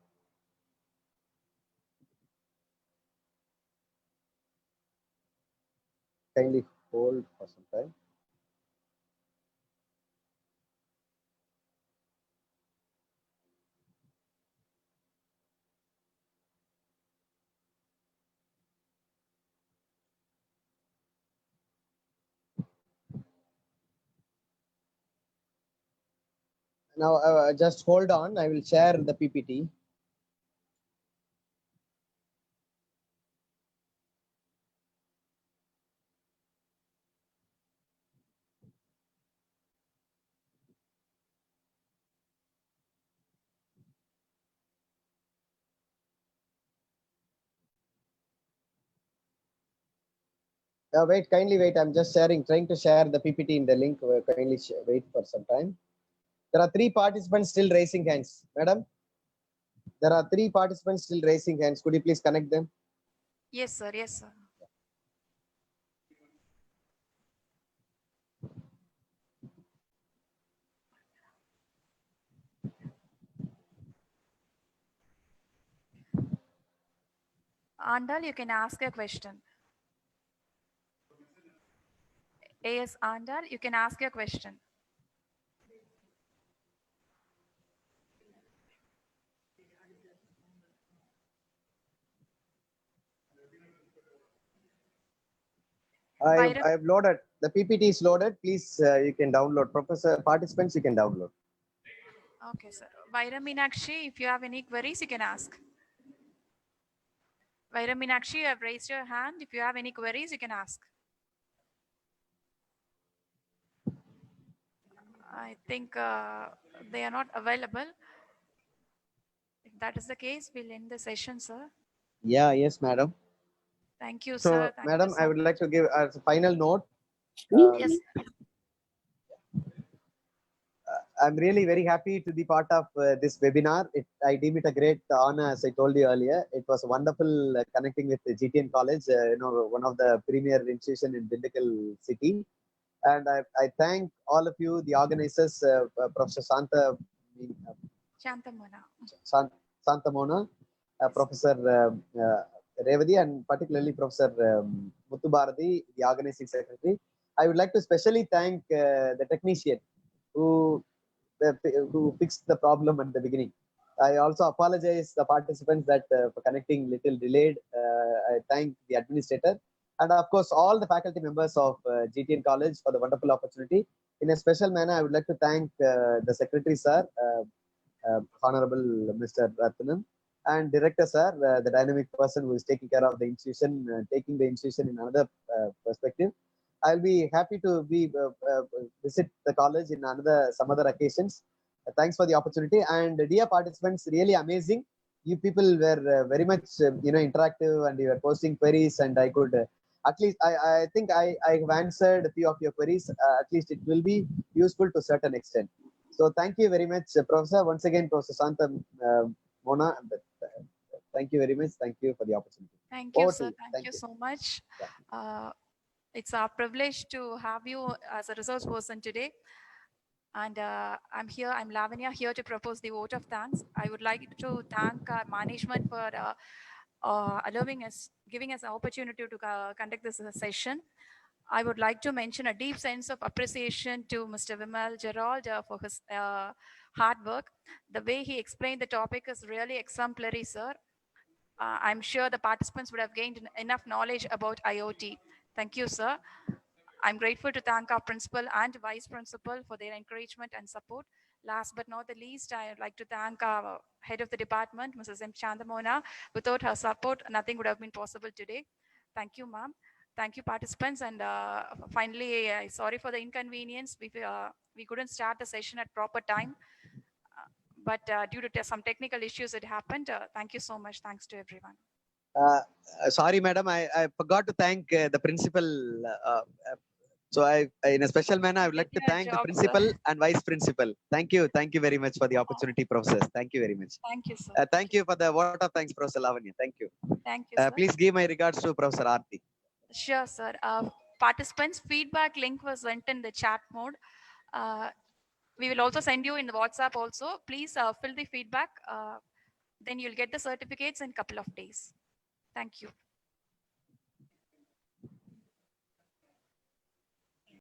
S3: Kindly hold for some time. Now, just hold on. I will share the PPT. Wait, kindly wait. I'm just trying to share the PPT in the link. Kindly wait for some time. There are 3 participants still raising hands. Madam, there are 3 participants still raising hands. Could you please connect them?
S4: Yes, sir. Yes, sir. Andal, you can ask a question. Yes, Andal, you can ask your question.
S3: I've loaded. The PPT is loaded. Please, you can download. Professor, participants, you can download.
S4: Okay, sir. Vaira Meenakshi, if you have any queries, you can ask. Vaira Meenakshi, you have raised your hand. If you have any queries, you can ask. I think they are not available. If that is the case, we'll end the session, sir.
S3: Yeah, yes, madam.
S4: Thank you,
S3: So,
S4: sir. Thank
S3: madam,
S4: you so
S3: I would
S4: much.
S3: like to give as a final note.
S4: Yes.
S3: I'm really very happy to be part of this webinar. I deem it a great honor, as I told you earlier. It was wonderful connecting with the GTN College, one of the premier institution in Dindigul city. And I thank all of you, the organizers, Professor Santamona, Professor Revadi, and particularly Professor Muthu Bharati, the organizing secretary. I would like to specially thank the technician who fixed the problem at the beginning. I also apologize the participants that for connecting little delayed. I thank the administrator and of course all the faculty members of GTN College for the wonderful opportunity. In a special manner, I would like to thank the secretary, sir, Honorable Mr. Ratnam, and Director Sir, the dynamic person who is taking care of the institution, taking the institution in another perspective. I'll be happy to visit the college in some other occasions. Thanks for the opportunity, and dear participants, really amazing. You people were very much interactive, and you were posting queries, and I could at least I think I have answered a few of your queries. At least it will be useful to a certain extent. So thank you very much, Professor. Once again, Professor Santam, Mona. Thank you very much. Thank you for the opportunity.
S4: Thank you,
S3: Over to
S4: sir.
S3: you.
S4: Thank
S3: Thank
S4: you
S3: you.
S4: so much.
S3: Yeah.
S4: It's our privilege to have you as a resource person today. And I'm Lavanya, here to propose the vote of thanks. I would like to thank our management for giving us an opportunity to conduct this session. I would like to mention a deep sense of appreciation to Mr. Vimal Gerald for his hard work. The way he explained the topic is really exemplary, sir. I'm sure the participants would have gained enough knowledge about IoT. Thank you, sir. I'm grateful to thank our principal and vice principal for their encouragement and support. Last but not the least, I would like to thank our head of the department, Mrs. M. Chandamona. Without her support, nothing would have been possible today. Thank you, ma'am. Thank you, participants. And finally, sorry for the inconvenience. We couldn't start the session at proper time. But due to some technical issues, it happened. Thank you so much. Thanks to everyone.
S3: Sorry, madam, I forgot to thank the principal. So in a special manner, I would like to
S4: Your
S3: thank the
S4: job,
S3: principal
S4: sir.
S3: and vice principal. Thank you very much for the opportunity, professors. Thank you very much.
S4: Thank you, sir.
S3: Thank you for the vote of thanks, Professor Lavanya. Thank you.
S4: Thank you, sir.
S3: Please give my regards to Professor Aarti.
S4: Sure, sir. Participants' feedback link was sent in the chat mode. We will also send you in the WhatsApp also. Please fill the feedback. Then you'll get the certificates in a couple of days. Thank you.